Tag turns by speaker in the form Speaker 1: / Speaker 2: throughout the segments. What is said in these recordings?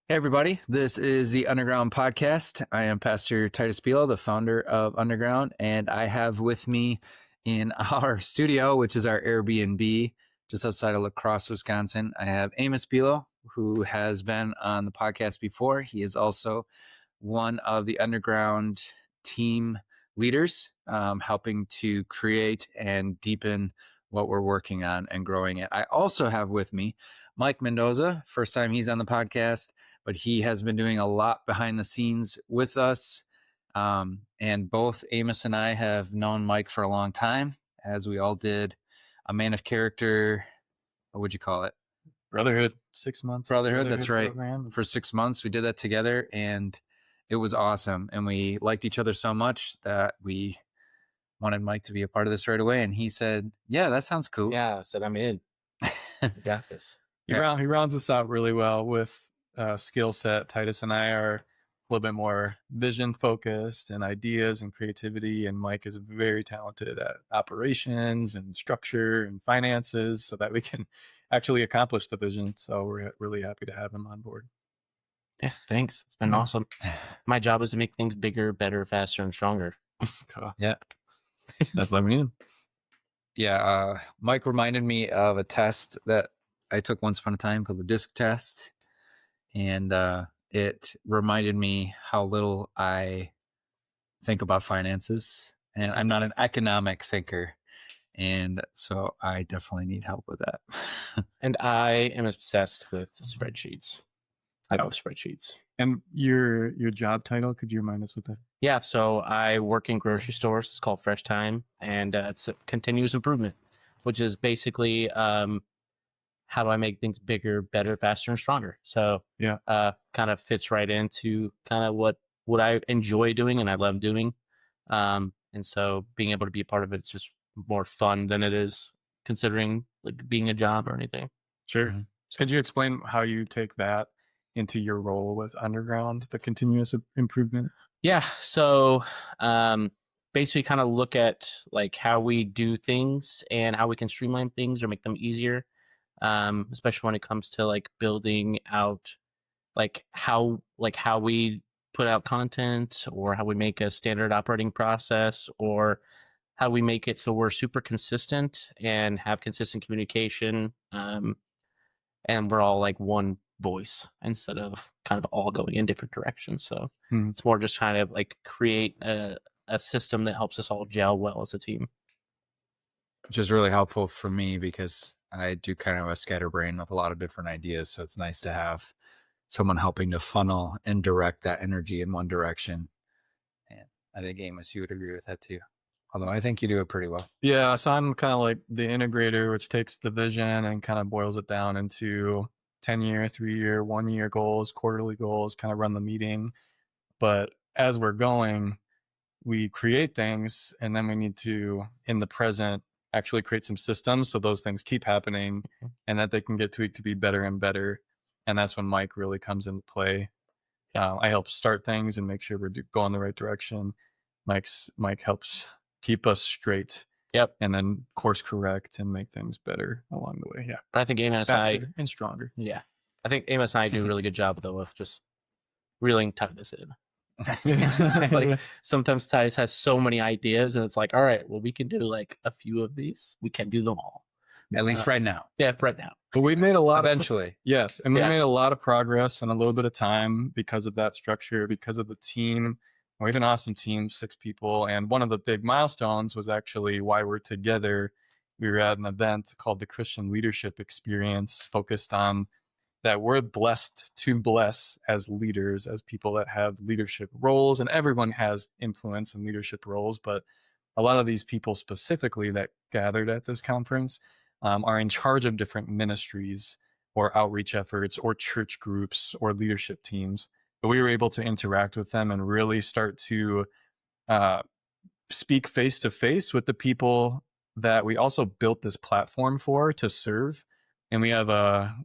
Speaker 1: Hey, everybody. This is the Underground Podcast. I am Pastor Titus Buelow, the founder of Underground, and I have with me in our studio, which is our Airbnb just outside of La Crosse, Wisconsin, I have Amos Buelow, who has been on the podcast before. He is also one of the Underground team leaders, helping to create and deepen what we're working on and growing it. I also have with me Mike Mendoza, first time he's on the podcast, but he has been doing a lot behind the scenes with us. And both Amos and I have known Mike for a long time, as we all did a Man of Character, what would you call it?
Speaker 2: Brotherhood, 6 months.
Speaker 1: Brotherhood, that's right.
Speaker 2: Program.
Speaker 1: For 6 months, we did that together, and it was awesome. And we liked each other so much that we wanted Mike to be a part of this right away. And he said, yeah, that sounds cool.
Speaker 3: Yeah, I said, I'm in. Got this.
Speaker 2: He rounds us out really well with skill set. Titus and I are a little bit more vision focused and ideas and creativity, and Mike is very talented at operations and structure and finances so that we can actually accomplish the vision. So we're really happy to have him on board.
Speaker 3: Yeah, thanks. It's been awesome. My job is to make things bigger, better, faster, and stronger.
Speaker 1: Yeah.
Speaker 2: That's what we need.
Speaker 1: Yeah. Mike reminded me of a test that I took once upon a time called the DISC test. And it reminded me how little I think about finances. And I'm not an economic thinker. And so I definitely need help with that.
Speaker 3: And I am obsessed with spreadsheets. I love spreadsheets.
Speaker 2: And your job title, could you remind us what that?
Speaker 3: Yeah, so I work in grocery stores. It's called Fresh Time, and it's a continuous improvement, which is basically how do I make things bigger, better, faster, and stronger? So
Speaker 2: yeah,
Speaker 3: kind of fits right into kind of what I enjoy doing and I love doing. And so being able to be a part of it is just more fun than it is considering like being a job or anything.
Speaker 2: Sure. Mm-hmm. Could you explain how you take that into your role with Underground, the continuous improvement?
Speaker 3: Yeah. So basically kind of look at like how we do things and how we can streamline things or make them easier. Especially when it comes to like building out like how we put out content or how we make a standard operating process or how we make it so we're super consistent and have consistent communication. And we're all like one voice instead of kind of all going in different directions. So it's more just kind of like create a system that helps us all gel well as a team.
Speaker 1: Which is really helpful for me because I do kind of a scatterbrain with a lot of different ideas. So it's nice to have someone helping to funnel and direct that energy in one direction. And I think, Amos, you would agree with that too. Although I think you do it pretty well.
Speaker 2: Yeah. So I'm kind of like the integrator, which takes the vision and kind of boils it down into 10-year, 3-year, 1-year goals, quarterly goals, kind of run the meeting. But as we're going, we create things and then we need to, in the present, actually create some systems so those things keep happening and that they can get tweaked to be better and better. And that's when Mike really comes into play. I help start things and make sure we're going the right direction. Mike helps keep us straight.
Speaker 3: Yep.
Speaker 2: And then course correct and make things better along the way. Yeah.
Speaker 3: But I think Amos
Speaker 2: and stronger.
Speaker 3: Yeah. I think Amos and I do a really good job though of just reeling Titus in. Like sometimes Titus has so many ideas and it's like, all right, well, we can do like a few of these. We can do them all.
Speaker 1: At least right now.
Speaker 3: Yeah, right now.
Speaker 2: But we made a lot
Speaker 1: eventually.
Speaker 2: Yes. And we made a lot of progress in a little bit of time because of that structure, because of the team. We have an awesome team, 6 people. And one of the big milestones was actually why we're together. We were at an event called the Christian Leadership Experience, focused on that we're blessed to bless as leaders, as people that have leadership roles, and everyone has influence in leadership roles. But a lot of these people specifically that gathered at this conference are in charge of different ministries or outreach efforts or church groups or leadership teams. But we were able to interact with them and really start to speak face to face with the people that we also built this platform for to serve. And we have a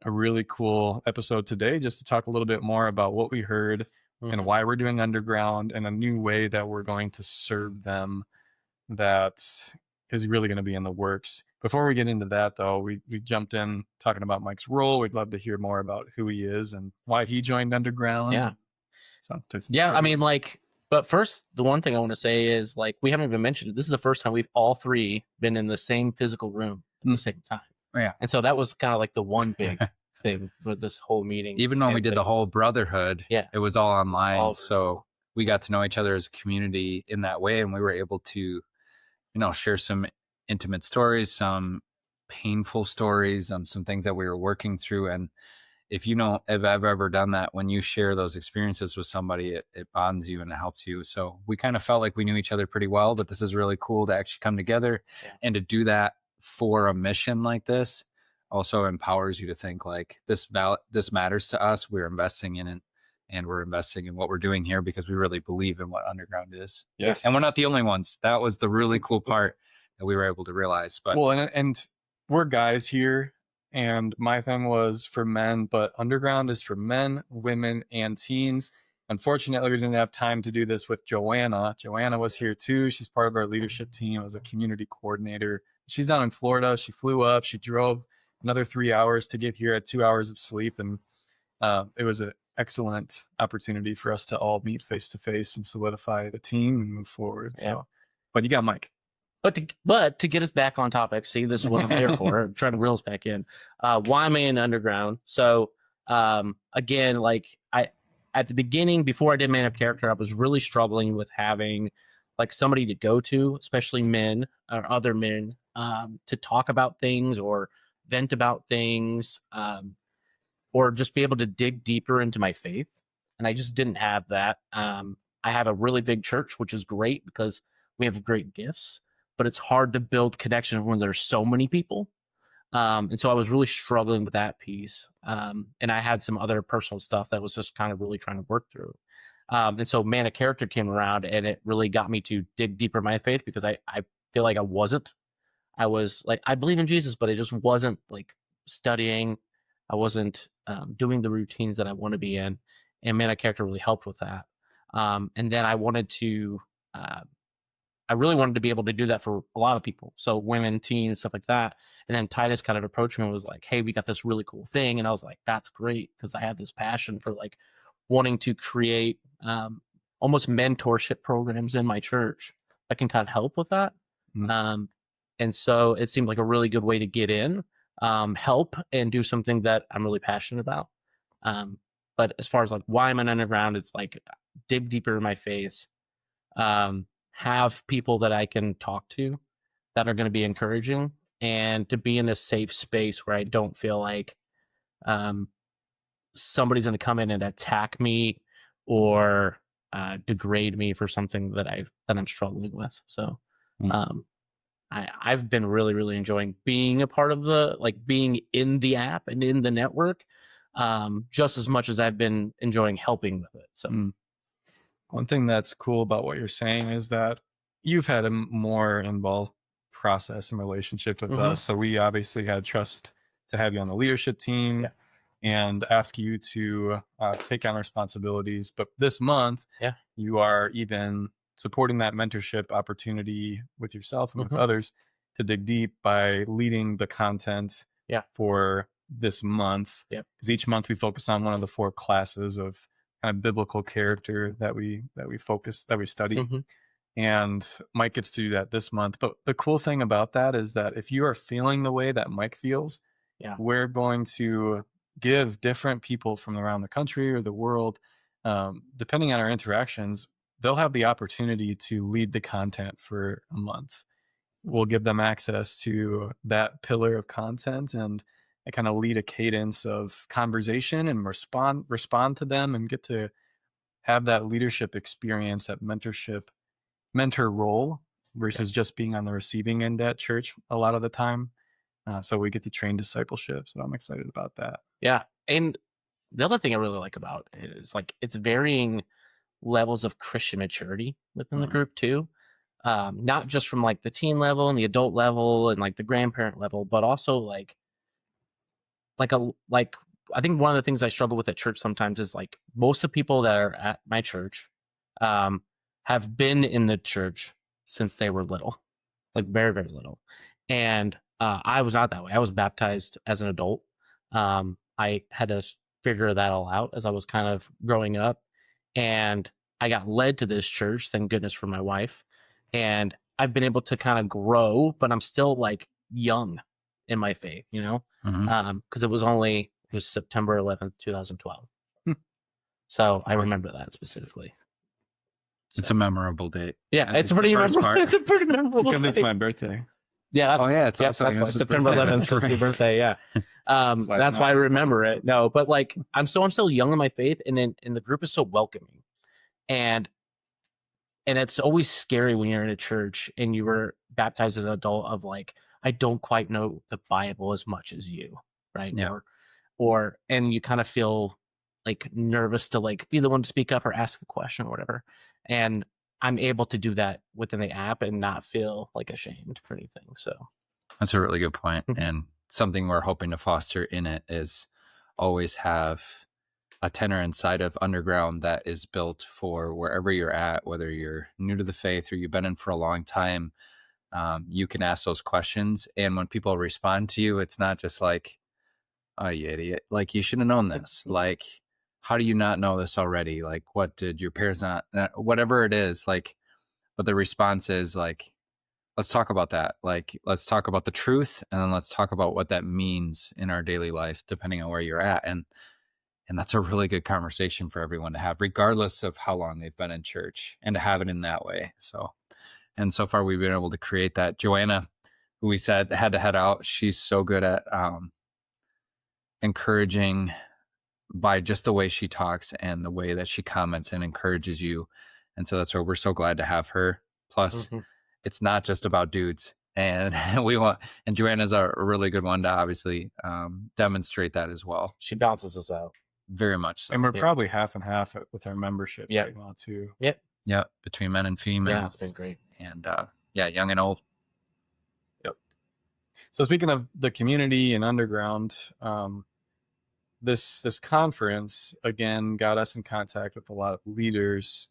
Speaker 2: really cool episode today just to talk a little bit more about what we heard and why we're doing Underground and a new way that we're going to serve them that is really going to be in the works. Before we get into that, though, we jumped in talking about Mike's role. We'd love to hear more about who he is and why he joined Underground.
Speaker 3: Yeah.
Speaker 2: So,
Speaker 3: yeah, I mean, like, but first, the one thing I want to say is, like, we haven't even mentioned it. This is the first time we've all three been in the same physical room at the same time.
Speaker 1: Yeah.
Speaker 3: And so that was kind of like the one big thing for this whole meeting.
Speaker 1: Even when we did the whole Brotherhood, it was all online. So we got to know each other as a community in that way. And we were able to, you know, share some intimate stories, some painful stories, some things that we were working through. And if you know, if I've ever done that, when you share those experiences with somebody, it bonds you and it helps you. So we kind of felt like we knew each other pretty well, but this is really cool to actually come together and to do that for a mission like this. Also empowers you to think like this matters to us. We're investing in it, and we're investing in what we're doing here because we really believe in what Underground is.
Speaker 2: Yes.
Speaker 1: And we're not the only ones. That was the really cool part that we were able to realize. But
Speaker 2: well, and we're guys here. And my thing was for men, but Underground is for men, women, and teens. Unfortunately, we didn't have time to do this with Joanna. Joanna was here too. She's part of our leadership team as a community coordinator. She's down in Florida. She flew up. She drove another 3 hours to get here at 2 hours of sleep. And it was an excellent opportunity for us to all meet face to face and solidify the team and move forward. So, but you got Mike.
Speaker 3: But to get us back on topic, see, this is what I'm here for. I'm trying to reel us back in. Why am I in Underground? So again, like at the beginning, before I did Man of Character, I was really struggling with having like somebody to go to, especially men or other men, to talk about things or vent about things, or just be able to dig deeper into my faith. And I just didn't have that. I have a really big church, which is great because we have great gifts. But it's hard to build connection when there's so many people. And so I was really struggling with that piece. And I had some other personal stuff that was just kind of really trying to work through. And so Man of Character came around and it really got me to dig deeper in my faith because I feel like I was like, I believe in Jesus, but I just wasn't like studying. I wasn't doing the routines that I want to be in. And Man of Character really helped with that. And then I really wanted to be able to do that for a lot of people. So women, teens, stuff like that. And then Titus kind of approached me and was like, hey, we got this really cool thing. And I was like, that's great. Because I have this passion for like wanting to create almost mentorship programs in my church that can kind of help with that. Mm-hmm. And so it seemed like a really good way to get in, help and do something that I'm really passionate about. But as far as like why I'm an Underground, it's like dig deeper in my faith. Have people that I can talk to that are going to be encouraging and to be in a safe space where I don't feel like somebody's going to come in and attack me or degrade me for something that I'm struggling with. So I've been really, really enjoying being a part of being in the app and in the network just as much as I've been enjoying helping with it. So.
Speaker 2: One thing that's cool about what you're saying is that you've had a more involved process and relationship with us. So we obviously had trust to have you on the leadership team and ask you to take on responsibilities. But this month, you are even supporting that mentorship opportunity with yourself and with others to dig deep by leading the content for this month. Because each month we focus on one of the 4 classes of kind of biblical character that we study. And Mike gets to do that this month. But the cool thing about that is that if you are feeling the way that Mike feels, we're going to give different people from around the country or the world, depending on our interactions, they'll have the opportunity to lead the content for a month. We'll give them access to that pillar of content and kind of lead a cadence of conversation and respond to them and get to have that leadership experience, that mentor role versus just being on the receiving end at church a lot of the time. So we get to train discipleship. So I'm excited about that.
Speaker 3: Yeah. And the other thing I really like about it is like it's varying levels of Christian maturity within the group too. Not just from like the teen level and the adult level and like the grandparent level, but also like I think one of the things I struggle with at church sometimes is like most of the people that are at my church have been in the church since they were little, like very, very little. And I was not that way. I was baptized as an adult. I had to figure that all out as I was kind of growing up, and I got led to this church. Thank goodness for my wife, and I've been able to kind of grow, but I'm still like young in my faith, you know,
Speaker 1: Mhm.
Speaker 3: because it was September 11th, 2012. So I remember that specifically.
Speaker 1: It's a memorable date.
Speaker 3: Yeah,
Speaker 2: That's
Speaker 3: it's
Speaker 2: the
Speaker 3: pretty
Speaker 2: first
Speaker 3: memorable.
Speaker 2: part.
Speaker 3: It's a pretty memorable.
Speaker 2: Because it's
Speaker 3: day.
Speaker 2: my birthday.
Speaker 3: Yeah.
Speaker 1: Oh yeah, it's
Speaker 3: Yeah,
Speaker 1: also
Speaker 3: that's why
Speaker 1: Amos's
Speaker 3: September
Speaker 1: birthday.
Speaker 3: 11th is
Speaker 1: That's
Speaker 3: your
Speaker 1: right.
Speaker 3: birthday. Yeah. That's why I remember it. No, but like I'm still young in my faith, and the group is so welcoming, and it's always scary when you're in a church and you were baptized as an adult of like I don't quite know the Bible as much as you, right?
Speaker 1: Yeah.
Speaker 3: And you kind of feel like nervous to like be the one to speak up or ask a question or whatever, and I'm able to do that within the app and not feel like ashamed or anything. So
Speaker 1: That's a really good point.
Speaker 3: Mhm.
Speaker 1: And something we're hoping to foster in it is always have a tenor inside of Underground that is built for wherever you're at, whether you're new to the faith or you've been in for a long time. You can ask those questions. And when people respond to you, it's not just like, oh, you idiot. Like, you should have known this. Like, how do you not know this already? Like, what did your parents not, whatever it is, like, but the response is like, let's talk about that. Like, let's talk about the truth, and then let's talk about what that means in our daily life, depending on where you're at. And that's a really good conversation for everyone to have, regardless of how long they've been in church, and to have it in that way. So, and so far we've been able to create that. Joanna, who we said had to head out, she's so good at encouraging by just the way she talks and the way that she comments and encourages you. And so that's why we're so glad to have her. Plus, it's not just about dudes. And and Joanna's a really good one to obviously demonstrate that as well.
Speaker 3: she bounces us out.
Speaker 1: Very much so.
Speaker 2: And we're probably half and half with our membership
Speaker 3: Yeah.
Speaker 2: right now too.
Speaker 3: Yep.
Speaker 1: Yeah, between men and females.
Speaker 3: Yeah, it's been great.
Speaker 1: And young and old.
Speaker 2: Yep. So speaking of the community and Underground, this conference again got us in contact with a lot of leaders.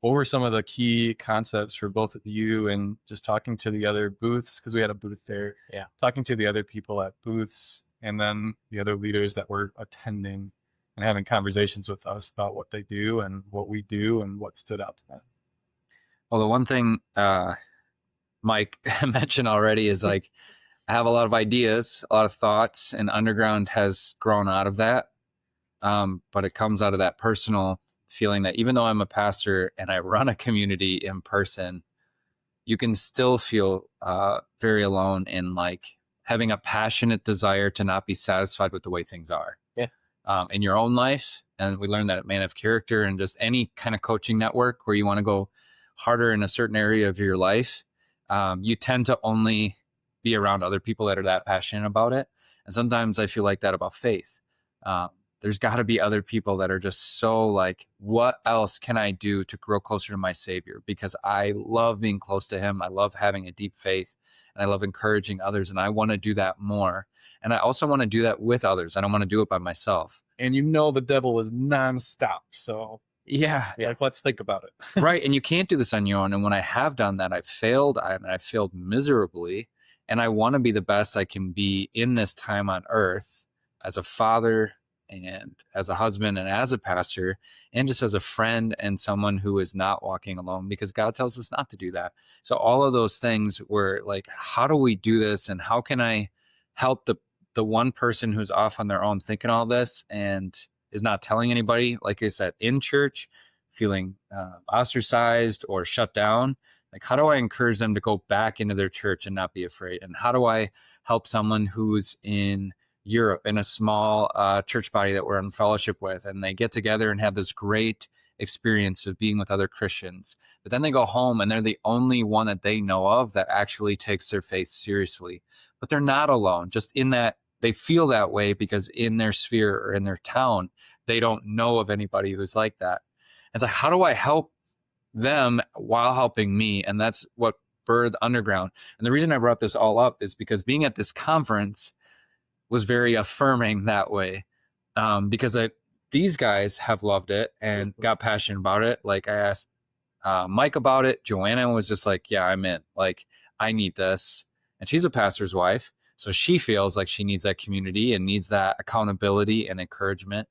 Speaker 2: What were some of the key concepts for both of you, and just talking to the other booths, because we had a booth there, talking to the other people at booths, and then the other leaders that were attending and having conversations with us about what they do and what we do and what stood out to them?
Speaker 1: Well, the one thing Mike mentioned already is like, I have a lot of ideas, a lot of thoughts, and Underground has grown out of that. But it comes out of that personal feeling that even though I'm a pastor and I run a community in person, you can still feel very alone in like having a passionate desire to not be satisfied with the way things are.
Speaker 3: Yeah.
Speaker 1: In your own life. And we learned that at Man of Character and just any kind of coaching network where you want to go harder in a certain area of your life. You tend to only be around other people that are that passionate about it. And sometimes I feel like that about faith. There's got to be other people that are just so like, what else can I do to grow closer to my Savior? Because I love being close to him. I love having a deep faith, and I love encouraging others. And I want to do that more. And I also want to do that with others. I don't want to do it by myself.
Speaker 2: And you know the devil is nonstop. So
Speaker 1: Yeah.
Speaker 2: like, let's think about it.
Speaker 1: Right. And you can't do this on your own. And when I have done that, I've failed. I've failed miserably. And I want to be the best I can be in this time on earth as a father and as a husband and as a pastor and just as a friend and someone who is not walking alone, because God tells us not to do that. So all of those things were like, how do we do this? And how can I help the one person who's off on their own thinking all this and is not telling anybody, like I said, in church, feeling ostracized or shut down? Like, how do I encourage them to go back into their church and not be afraid? And how do I help someone who's in Europe in a small church body that we're in fellowship with, and they get together and have this great experience of being with other Christians, but then they go home and they're the only one that they know of that actually takes their faith seriously? But they're not alone, just in that they feel that way because in their sphere or in their town, they don't know of anybody who's like that. And it's like, how do I help them while helping me? And that's what birthed Underground. And the reason I brought this all up is because being at this conference was very affirming that way, because these guys have loved it and got passionate about it. Like, I asked Mike about it. Joanna was just like, yeah, I'm in. Like, I need this. And she's a pastor's wife. So she feels like she needs that community and needs that accountability and encouragement.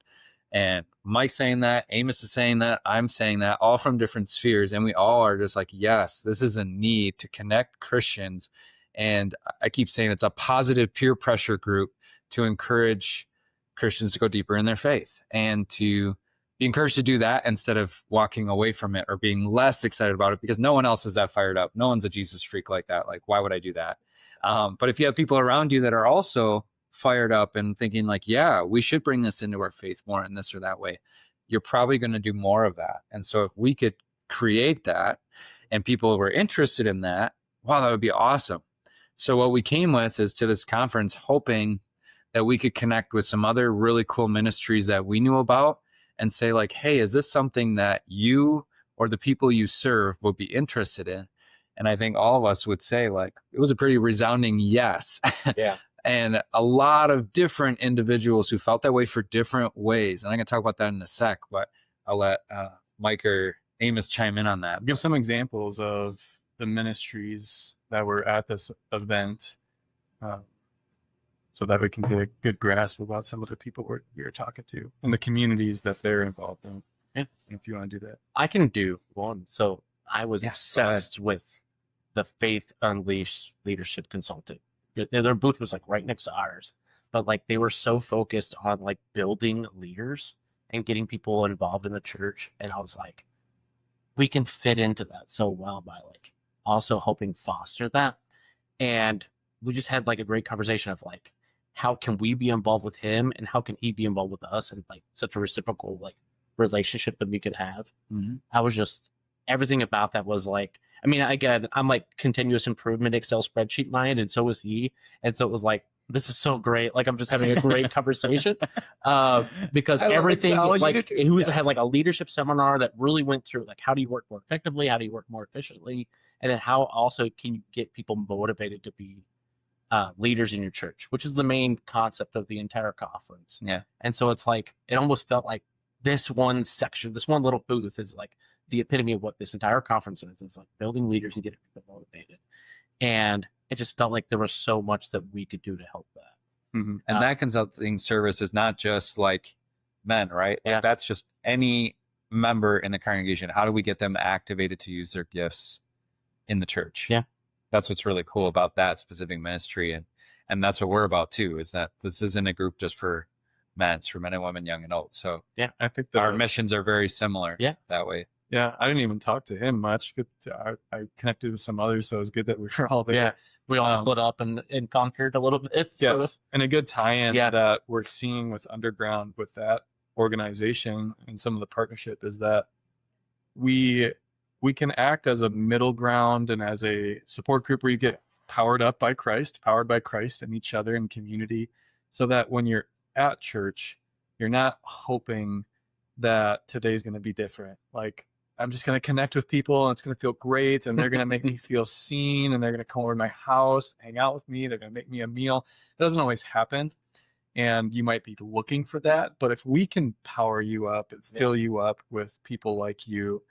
Speaker 1: And Mike's saying that, Amos is saying that, I'm saying that, all from different spheres. And we all are just like, yes, this is a need to connect Christians. And I keep saying it's a positive peer pressure group to encourage Christians to go deeper in their faith and to be encouraged to do that instead of walking away from it or being less excited about it, because no one else is that fired up. No one's a Jesus freak like that. Like, why would I do that? But if you have people around you that are also fired up and thinking like, yeah, we should bring this into our faith more in this or that way, you're probably going to do more of that. And so if we could create that and people were interested in that, wow, that would be awesome. So what we came with is to this conference hoping that we could connect with some other really cool ministries that we knew about and say like, hey, is this something that you or the people you serve would be interested in? And I think all of us would say like, it was a pretty resounding yes.
Speaker 3: Yeah.
Speaker 1: And a lot of different individuals who felt that way for different ways. And I'm going to talk about that in a sec, but I'll let Mike or Amos chime in on that.
Speaker 2: Give some examples of the ministries that were at this event, so that we can get a good grasp about some of the people we're talking to and the communities that they're involved in.
Speaker 3: Yeah.
Speaker 2: If you want to do that.
Speaker 3: I can do one. So I was obsessed with the Faith Unleashed Leadership Consultant. Their booth was like right next to ours, but like they were so focused on like building leaders and getting people involved in the church. And I was like, we can fit into that so well by like also helping foster that. And we just had like a great conversation of like, how can we be involved with him and how can he be involved with us, and like such a reciprocal like relationship that we could have.
Speaker 1: Mm-hmm.
Speaker 3: I was just, everything about that was like, I mean, again, I'm like continuous improvement Excel spreadsheet mind, and so was he. And so it was like, this is so great. Like I'm just having a great conversation because everything like he was had like a leadership seminar that really went through like, how do you work more effectively? How do you work more efficiently? And then how also can you get people motivated to be leaders in your church, which is the main concept of the entire conference.
Speaker 1: Yeah.
Speaker 3: And so it's like, it almost felt like this one section, this one little booth is like the epitome of what this entire conference is. It's like building leaders and getting people motivated. And it just felt like there was so much that we could do to help that.
Speaker 1: Mm-hmm. And that consulting service is not just like men, right?
Speaker 3: Yeah.
Speaker 1: Like that's just any member in the congregation. How do we get them activated to use their gifts in the church?
Speaker 3: Yeah.
Speaker 1: That's what's really cool about that specific ministry. And that's what we're about too, is that this isn't a group just for men, it's for men and women, young and old. So
Speaker 3: yeah,
Speaker 2: I think
Speaker 1: our missions are very similar that way.
Speaker 2: Yeah, I didn't even talk to him much. I connected with some others, so it was good that we were all there.
Speaker 3: Yeah, we all split up and conquered a little bit. So.
Speaker 2: Yes, and a good tie-in that we're seeing with Underground, with that organization and some of the partnership, is that we can act as a middle ground and as a support group where you get powered by Christ and each other in community, so that when you're at church, you're not hoping that today's going to be different. Like, I'm just going to connect with people and it's going to feel great and they're going to make me feel seen and they're going to come over to my house, hang out with me, they're going to make me a meal. It doesn't always happen. And you might be looking for that. But if we can power you up and fill you up with people like you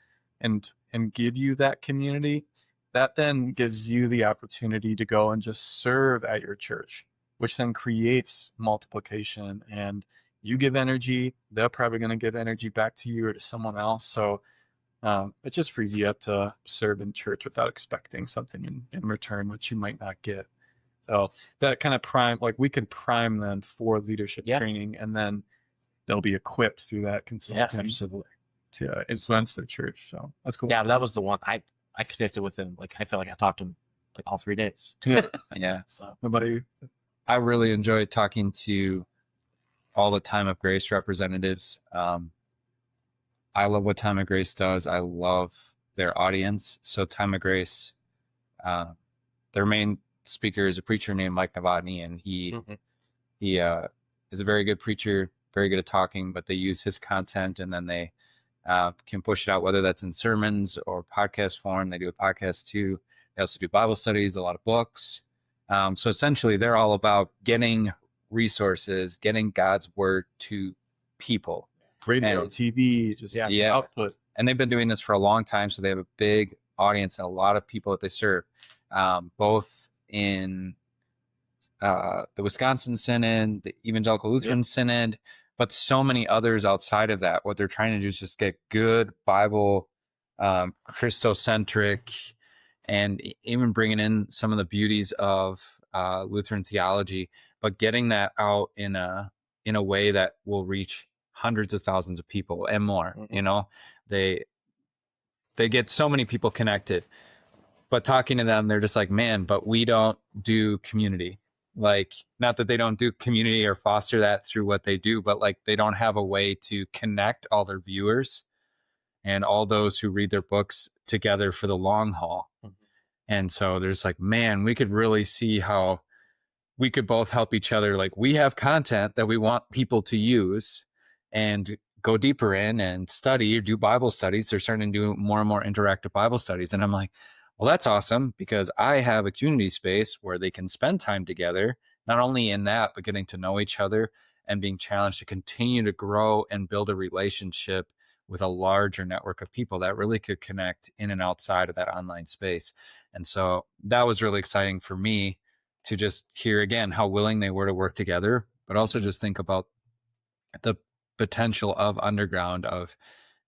Speaker 2: and give you that community, that then gives you the opportunity to go and just serve at your church, which then creates multiplication. And you give energy, they're probably going to give energy back to you or to someone else. So it just frees you up to serve in church without expecting something in return, which you might not get. So that kind of we could prime them for leadership training, and then they'll be equipped through that consulting to influence their church. So that's cool.
Speaker 3: Yeah, that was the one I connected with him. Like I felt like I talked to him like all 3 days.
Speaker 1: Yeah.
Speaker 3: So
Speaker 2: nobody.
Speaker 1: I really enjoyed talking to all the Time of Grace representatives. I love what Time of Grace does. I love their audience. So Time of Grace, their main speaker is a preacher named Mike Novotny, and he is a very good preacher, very good at talking, but they use his content and then they can push it out, whether that's in sermons or podcast form. They do a podcast too. They also do Bible studies, a lot of books. So essentially they're all about getting resources, getting God's word to people.
Speaker 2: Radio, TV, just output.
Speaker 1: And they've been doing this for a long time, so they have a big audience and a lot of people that they serve, both in the Wisconsin Synod, the Evangelical Lutheran Synod, but so many others outside of that. What they're trying to do is just get good Bible, Christocentric, and even bringing in some of the beauties of Lutheran theology, but getting that out in a way that will reach hundreds of thousands of people and more. You know, they get so many people connected, but talking to them, they're just like, man, but we don't do community. Like, not that they don't do community or foster that through what they do, but like they don't have a way to connect all their viewers and all those who read their books together for the long haul. And so there's like, man, we could really see how we could both help each other. Like, we have content that we want people to use and go deeper in and study or do Bible studies. They're starting to do more and more interactive Bible studies. And I'm like, well, that's awesome, because I have a community space where they can spend time together, not only in that, but getting to know each other and being challenged to continue to grow and build a relationship with a larger network of people that really could connect in and outside of that online space. And so that was really exciting for me to just hear again how willing they were to work together, but also just think about the potential of Underground, of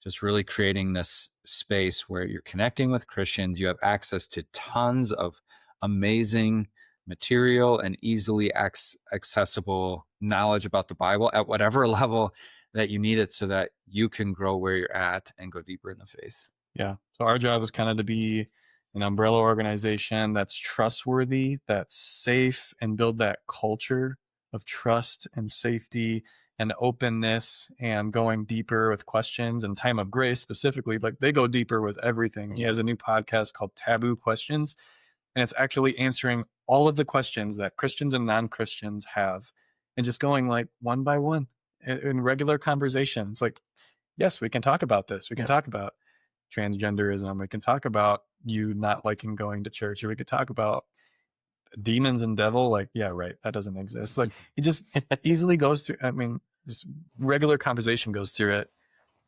Speaker 1: just really creating this space where you're connecting with Christians. You have access to tons of amazing material and easily accessible knowledge about the Bible at whatever level that you need it, so that you can grow where you're at and go deeper in the faith.
Speaker 2: Yeah. So our job is kind of to be an umbrella organization that's trustworthy, that's safe, and build that culture of trust and safety and openness and going deeper with questions. And Time of Grace specifically, like, they go deeper with everything. He has a new podcast called Taboo Questions, and it's actually answering all of the questions that Christians and non-Christians have, and just going like one by one in regular conversations. Like, yes, we can talk about this. We can talk about transgenderism. We can talk about you not liking going to church, or we could talk about demons and devil. Like, yeah, right, that doesn't exist. Like, it just easily goes through. I mean, just regular conversation goes through it.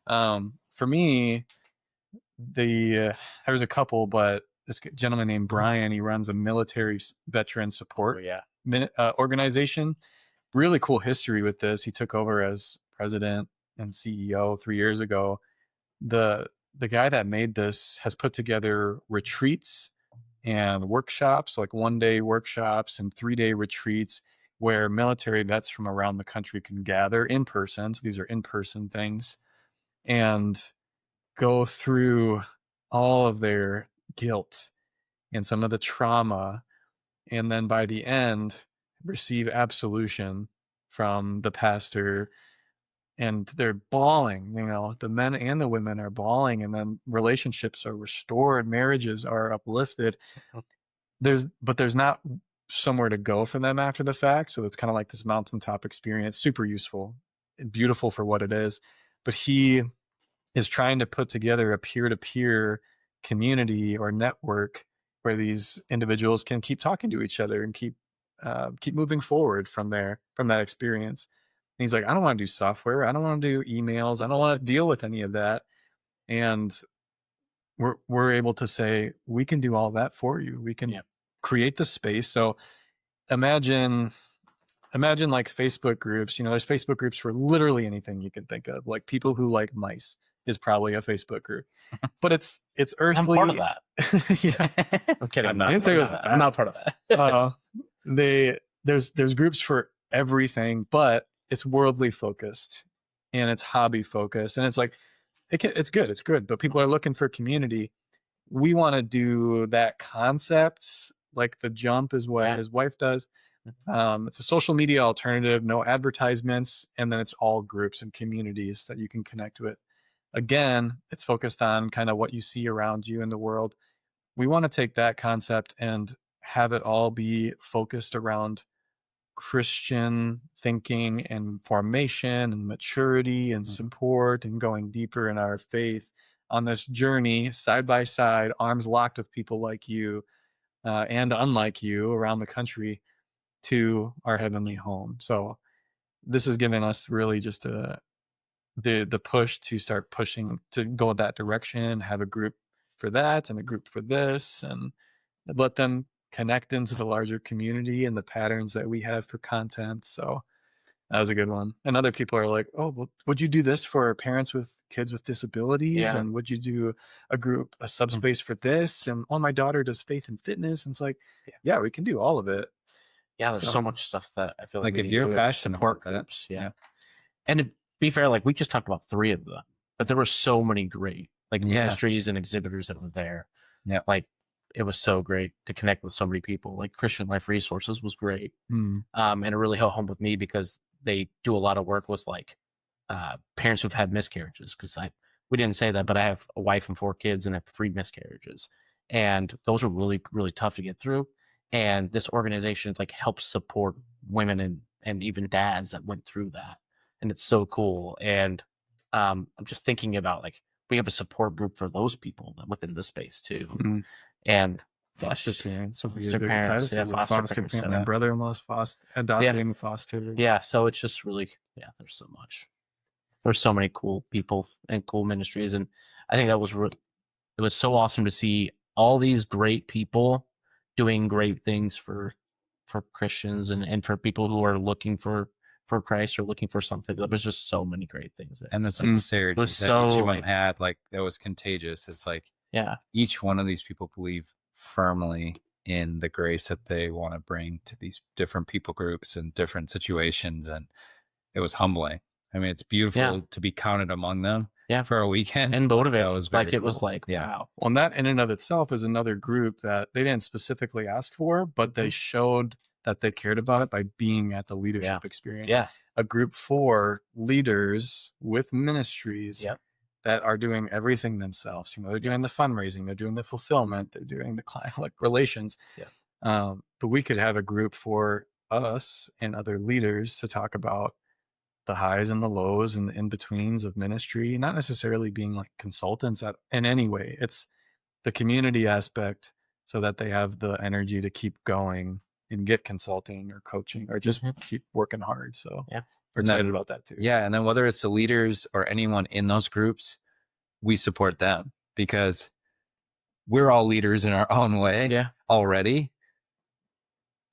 Speaker 2: For me, there's a couple, but this gentleman named Brian, he runs a military veteran support organization. Really cool history with this. He took over as president and CEO 3 years ago. The guy that made this has put together retreats and workshops, like 1-day workshops and 3-day retreats, where military vets from around the country can gather in person. So these are in-person things, and go through all of their guilt and some of the trauma, and then by the end receive absolution from the pastor, and they're bawling. You know, the men and the women are bawling, and then relationships are restored, marriages are uplifted. There's not somewhere to go for them after the fact, so it's kind of like this mountaintop experience, super useful, beautiful for what it is. But he is trying to put together a peer-to-peer community or network where these individuals can keep talking to each other and keep moving forward from that experience. And he's like, I don't want to do software. I don't want to do emails. I don't want to deal with any of that. And we're able to say, we can do all that for you. We can create the space. So imagine like Facebook groups. You know, there's Facebook groups for literally anything you can think of. Like, people who like mice is probably a Facebook group, but it's earthly.
Speaker 3: I'm part of that.
Speaker 2: Yeah,
Speaker 3: I'm kidding.
Speaker 2: I didn't say it was bad.
Speaker 3: I'm not part of that.
Speaker 2: There's groups for everything, but it's worldly focused and it's hobby focused, and it's like it's good, but people are looking for community. We want to do that concept, like the jump is what his wife does. It's a social media alternative, no advertisements, and then it's all groups and communities that you can connect with. Again, it's focused on kind of what you see around you in the world. We want to take that concept and have it all be focused around Christian thinking and formation and maturity and support and going deeper in our faith on this journey, side by side, arms locked with people like you and unlike you around the country, to our heavenly home. So this has given us really just the push to start pushing to go that direction, have a group for that and a group for this, and let them connect into the larger community and the patterns that we have for content. So that was a good one. And other people are like, oh, well, would you do this for parents with kids with disabilities?
Speaker 3: Yeah.
Speaker 2: And would you do a subspace for this? And my daughter does faith and fitness. And it's like, yeah, we can do all of it.
Speaker 3: Yeah, there's so much stuff that I feel like
Speaker 1: Like
Speaker 3: we
Speaker 1: if
Speaker 3: need
Speaker 1: you're
Speaker 3: to
Speaker 1: passionate
Speaker 3: support
Speaker 1: about that,
Speaker 3: groups. Yeah. And to be fair, like we just talked about 3 of them, but there were so many great like ministries and exhibitors that were there.
Speaker 1: Yeah.
Speaker 3: Like it was so great to connect with so many people. Like Christian Life Resources was great. And it really hit home with me because they do a lot of work with like parents who've had miscarriages. Because we didn't say that, but I have a wife and 4 kids and I have 3 miscarriages, and those are really, really tough to get through. And this organization like helps support women and even dads that went through that, and it's so cool. And I'm just thinking about like we have a support group for those people within the space too, and
Speaker 2: Foster parents.
Speaker 3: foster parents,
Speaker 2: Titus is a
Speaker 3: foster
Speaker 2: foster
Speaker 3: parents,
Speaker 2: parent. My brother-in-law's adopting foster.
Speaker 3: yeah. So it's just really, there's so much. There's so many cool people and cool ministries, and I think that was it was so awesome to see all these great people doing great things for Christians and for people who are looking for Christ or looking for something. There was just so many great things.
Speaker 1: And the sincerity
Speaker 3: was
Speaker 1: that
Speaker 3: so,
Speaker 1: each of them
Speaker 3: like-
Speaker 1: had, like that was contagious. It's like
Speaker 3: Yeah.
Speaker 1: each one of these people believe firmly in the grace that they want to bring to these different people groups and different situations, and it was humbling. I mean, it's beautiful to be counted among them for a weekend
Speaker 3: and motivated.
Speaker 1: That was
Speaker 3: Like
Speaker 1: very
Speaker 3: it was
Speaker 1: cool.
Speaker 3: like,
Speaker 1: Yeah.
Speaker 3: wow.
Speaker 2: Well, and that in and of itself is another group that they didn't specifically ask for, but they showed that they cared about it by being at the leadership experience.
Speaker 3: Yeah.
Speaker 2: A group for leaders with ministries that are doing everything themselves. You know, they're doing the fundraising, they're doing the fulfillment, they're doing the client like relations. But we could have a group for us and other leaders to talk about the highs and the lows and the in-betweens of ministry, not necessarily being like consultants in any way. It's the community aspect so that they have the energy to keep going and get consulting or coaching or just keep working hard. So we're excited about that too.
Speaker 1: Yeah. And then whether it's the leaders or anyone in those groups, we support them because we're all leaders in our own way already,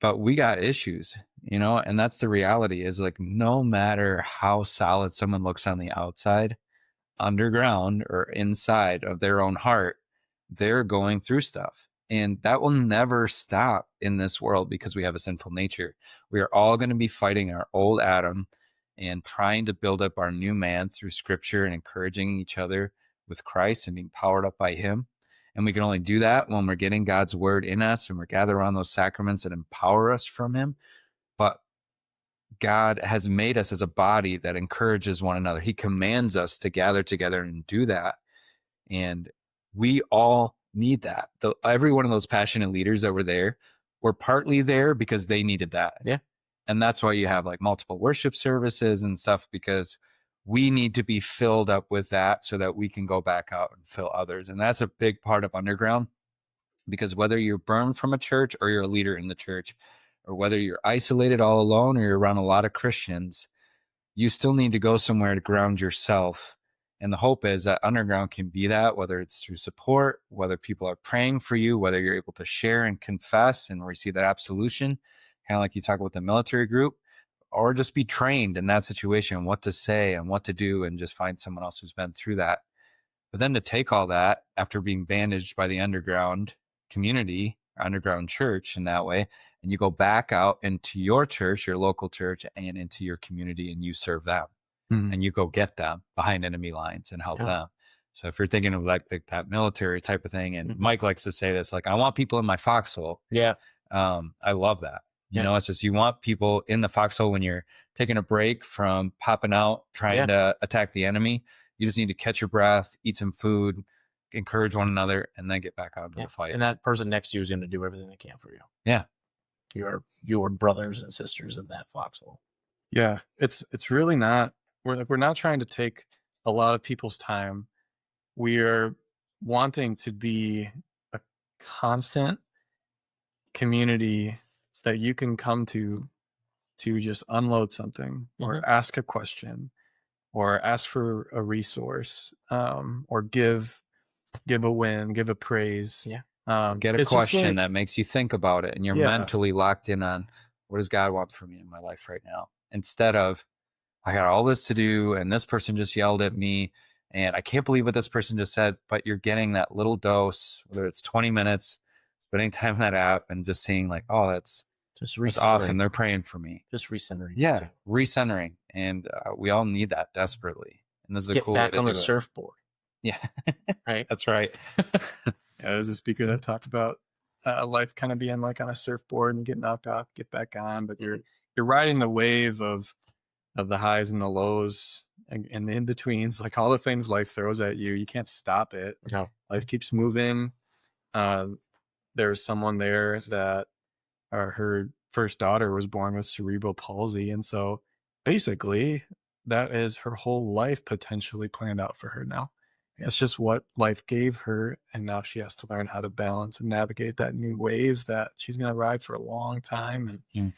Speaker 1: but we got issues, you know, and that's the reality is like, no matter how solid someone looks on the outside, underground or inside of their own heart, they're going through stuff. And that will never stop in this world because we have a sinful nature. We are all going to be fighting our old Adam and trying to build up our new man through scripture and encouraging each other with Christ and being powered up by him. And we can only do that when we're getting God's word in us and we're gathered around those sacraments that empower us from him. But God has made us as a body that encourages one another. He commands us to gather together and do that. And we all need that. Every one of those passionate leaders that were there were partly there because they needed that.
Speaker 3: Yeah.
Speaker 1: And that's why you have like multiple worship services and stuff, because we need to be filled up with that so that we can go back out and fill others. And that's a big part of Underground, because whether you're burned from a church or you're a leader in the church, or whether you're isolated all alone or you're around a lot of Christians, you still need to go somewhere to ground yourself. And the hope is that Underground can be that, whether it's through support, whether people are praying for you, whether you're able to share and confess and receive that absolution, kind of like you talk about the military group, or just be trained in that situation, what to say and what to do, and just find someone else who's been through that. But then to take all that after being bandaged by the underground community, underground church in that way, and you go back out into your church, your local church, and into your community, and you serve them. And you go get them behind enemy lines and help them. So if you're thinking of like that military type of thing, and Mike likes to say this, like, I want people in my foxhole.
Speaker 3: Yeah.
Speaker 1: I love that. You know, it's just, you want people in the foxhole when you're taking a break from popping out, trying to attack the enemy. You just need to catch your breath, eat some food, encourage one another, and then get back out into the fight.
Speaker 3: And that person next to you is going to do everything they can for you.
Speaker 1: Yeah.
Speaker 3: Your brothers and sisters in that foxhole.
Speaker 2: Yeah. It's really not, we're not trying to take a lot of people's time. We are wanting to be a constant community that you can come to just unload something or ask a question or ask for a resource, or give a win, give a praise.
Speaker 1: Get a
Speaker 2: it's just
Speaker 1: question
Speaker 2: like,
Speaker 1: that makes you think about it, and you're
Speaker 2: Yeah.
Speaker 1: mentally locked in on what does God want from me in my life right now, instead of I got all this to do and this person just yelled at me and I can't believe what this person just said. But you're getting that little dose, whether it's 20 minutes, spending time in that app and just seeing like, oh, that's awesome. They're praying for me.
Speaker 3: Just recentering.
Speaker 1: Yeah, recentering. And we all need that desperately. And this is a
Speaker 3: Get
Speaker 1: cool way
Speaker 3: back
Speaker 1: to
Speaker 3: on the
Speaker 1: do it.
Speaker 3: surfboard.
Speaker 1: Yeah,
Speaker 3: Right.
Speaker 1: that's right.
Speaker 2: Yeah, there's a speaker that talked about life kind of being like on a surfboard and get knocked off, get back on, but you're riding the wave of the highs and the lows and the in-betweens, like all the things life throws at you. You can't stop it.
Speaker 3: No.
Speaker 2: Life keeps moving. There's someone there that her first daughter was born with cerebral palsy, and so basically that is her whole life potentially planned out for her now. It's just what life gave her, and now she has to learn how to balance and navigate that new wave that she's going to ride for a long time. And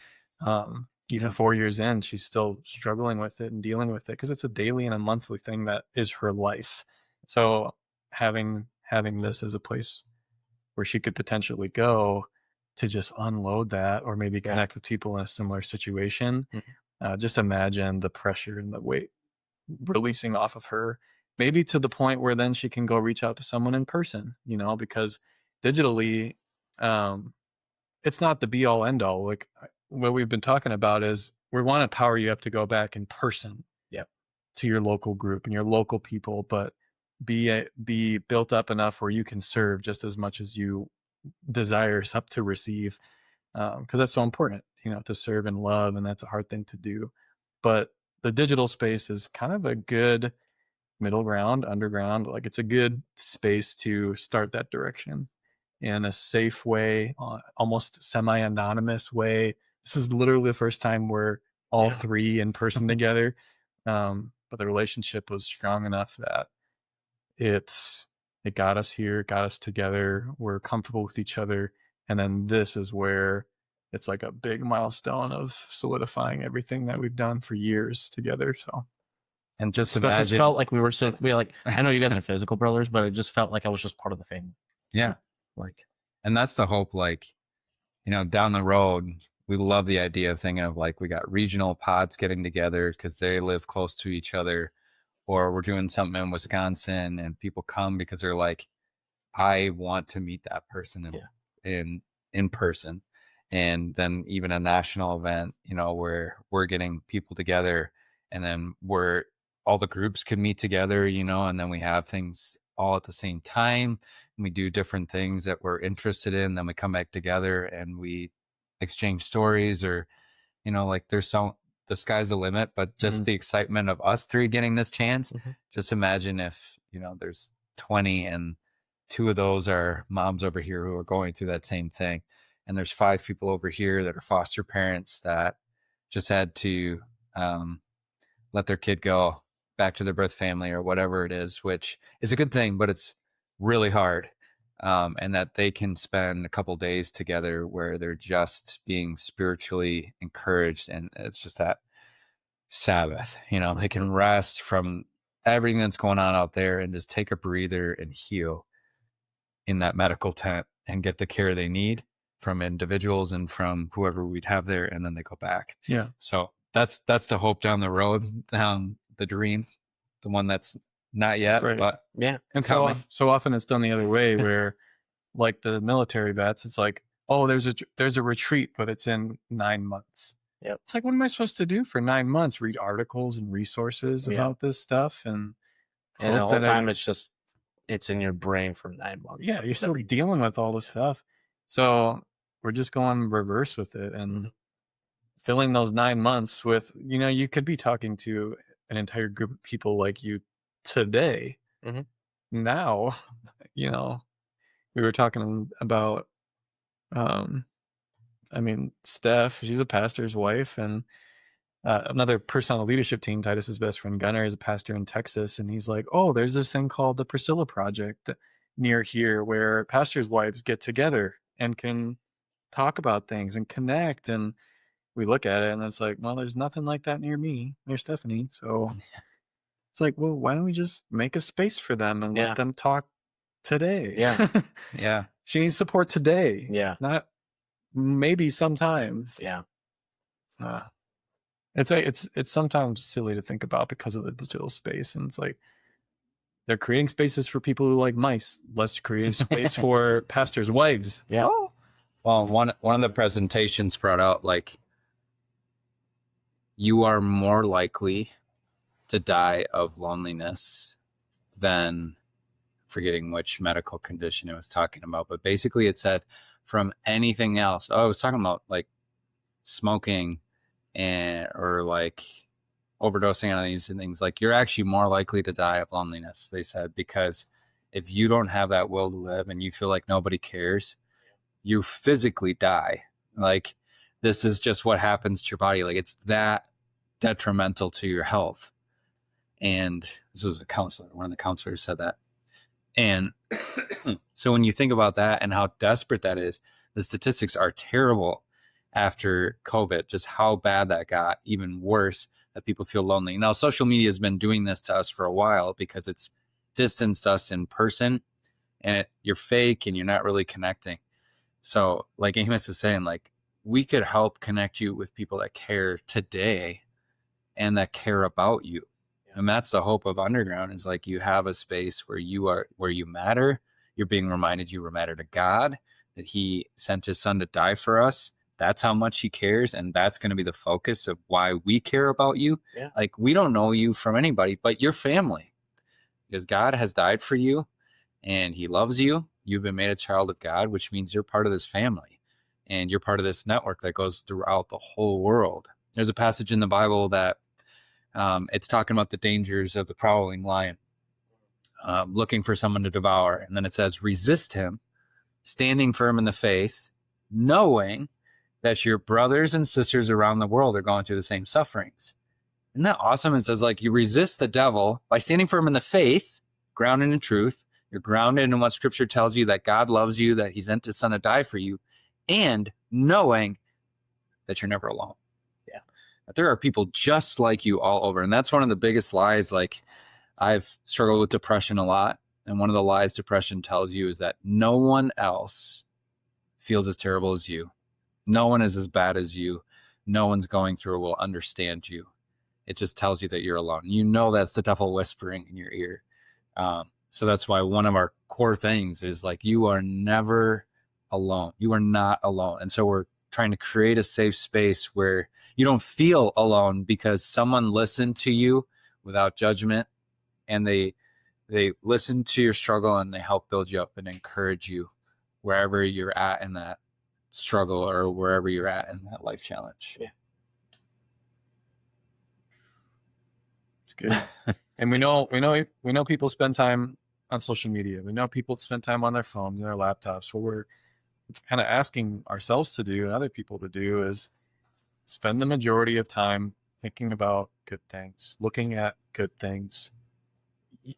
Speaker 2: even 4 years in, she's still struggling with it and dealing with it because it's a daily and a monthly thing that is her life. So having this as a place where she could potentially go to just unload that, or maybe connect with people in a similar situation. Just imagine the pressure and the weight releasing off of her, maybe to the point where then she can go reach out to someone in person, because digitally, it's not the be all end all. Like what we've been talking about is we want to power you up to go back in person to your local group and your local people, but be built up enough where you can serve just as much as you desire up to receive, because that's so important, to serve and love, and that's a hard thing to do. But the digital space is kind of a good middle ground, underground. Like it's a good space to start that direction in a safe way, almost semi-anonymous way. This is literally the first time we're all three in person together, but the relationship was strong enough that it got us here, got us together. We're comfortable with each other, and then this is where it's like a big milestone of solidifying everything that we've done for years together. So,
Speaker 1: And just
Speaker 3: Especially
Speaker 1: imagine,
Speaker 3: felt like we were like, I know you guys are physical brothers, but it just felt like I was just part of the family.
Speaker 1: yeah.
Speaker 3: Like,
Speaker 1: And that's the hope, like, down the road, we love the idea of thinking of like, we got regional pods getting together because they live close to each other, or we're doing something in Wisconsin and people come because they're like, I want to meet that person in person. And then even a national event, where we're getting people together, and then all the groups can meet together, and then we have things all at the same time, and we do different things that we're interested in. Then we come back together and we exchange stories, or, like the sky's the limit, but just the excitement of us three getting this chance. Just imagine if, there's 20 and 2 of those are moms over here who are going through that same thing. And there's 5 people over here that are foster parents that just had to let their kid go back to their birth family or whatever it is, which is a good thing, but it's really hard. And that they can spend a couple days together where they're just being spiritually encouraged. And it's just that Sabbath, they can rest from everything that's going on out there and just take a breather and heal in that medical tent and get the care they need from individuals and from whoever we'd have there. And then they go back.
Speaker 2: Yeah.
Speaker 1: So that's the hope down the road, down the dream, the one that's not yet,
Speaker 2: Right.
Speaker 1: but
Speaker 2: yeah. And so often it's done the other way where like the military vets, it's like, oh, there's a retreat, but it's in 9 months.
Speaker 3: Yep.
Speaker 2: It's like, what am I supposed to do for 9 months? Read articles and resources about this stuff, and
Speaker 3: the whole time it's in your brain for 9 months.
Speaker 2: Yeah, you're still dealing with all this stuff. So we're just going reverse with it and filling those 9 months with, you could be talking to an entire group of people like you today. Now, we were talking about, Steph, she's a pastor's wife, and another person on the leadership team, Titus's best friend Gunnar, is a pastor in Texas, and he's like, oh, there's this thing called the Priscilla Project near here where pastors' wives get together and can talk about things and connect. And we look at it and it's like, well, there's nothing like that near Stephanie. So it's like, well, why don't we just make a space for them and let them talk today?
Speaker 3: Yeah.
Speaker 1: Yeah.
Speaker 2: She needs support today.
Speaker 3: Yeah.
Speaker 2: Not maybe sometime.
Speaker 3: Yeah.
Speaker 2: It's sometimes silly to think about because of the digital space, and it's like they're creating spaces for people who like mice. Let's create space for pastors' wives.
Speaker 3: Yeah.
Speaker 1: Oh. Well, one of the presentations brought out like you are more likely to die of loneliness than, forgetting which medical condition it was talking about, but basically it said from anything else. Oh, I was talking about like smoking or like overdosing on these things. Like you're actually more likely to die of loneliness, they said, because if you don't have that will to live and you feel like nobody cares, you physically die. Like this is just what happens to your body. Like it's that detrimental to your health. And this was a counselor. One of the counselors said that. And so when you think about that and how desperate that is, the statistics are terrible after COVID, just how bad that got, even worse, that people feel lonely. Now, social media has been doing this to us for a while because it's distanced us in person and you're fake and you're not really connecting. So like Amos is saying, like we could help connect you with people that care today and that care about you. And that's the hope of Underground, is like you have a space where you matter. You're being reminded you matter to God, that he sent his son to die for us. That's how much he cares. And that's going to be the focus of why we care about you.
Speaker 3: Yeah.
Speaker 1: Like we don't know you from anybody, but your family, because God has died for you and he loves you. You've been made a child of God, which means you're part of this family and you're part of this network that goes throughout the whole world. There's a passage in the Bible that it's talking about the dangers of the prowling lion, looking for someone to devour. And then it says, resist him, standing firm in the faith, knowing that your brothers and sisters around the world are going through the same sufferings. Isn't that awesome? It says like you resist the devil by standing firm in the faith, grounded in truth. You're grounded in what scripture tells you, that God loves you, that he sent his son to die for you, and knowing that you're never alone. That there are people just like you all over. And that's one of the biggest lies. Like I've struggled with depression a lot. And one of the lies depression tells you is that no one else feels as terrible as you. No one is as bad as you. No one's going through or will understand you. It just tells you that you're alone. You know, that's the devil whispering in your ear. So that's why one of our core things is like, you are never alone. You are not alone. And so we're trying to create a safe space where you don't feel alone, because someone listened to you without judgment, and they listen to your struggle and they help build you up and encourage you wherever you're at in that struggle or wherever you're at in that life challenge.
Speaker 3: Yeah.
Speaker 2: It's good. And we know people spend time on social media. We know people spend time on their phones and their laptops. What we're kind of asking ourselves to do and other people to do is spend the majority of time thinking about good things, looking at good things,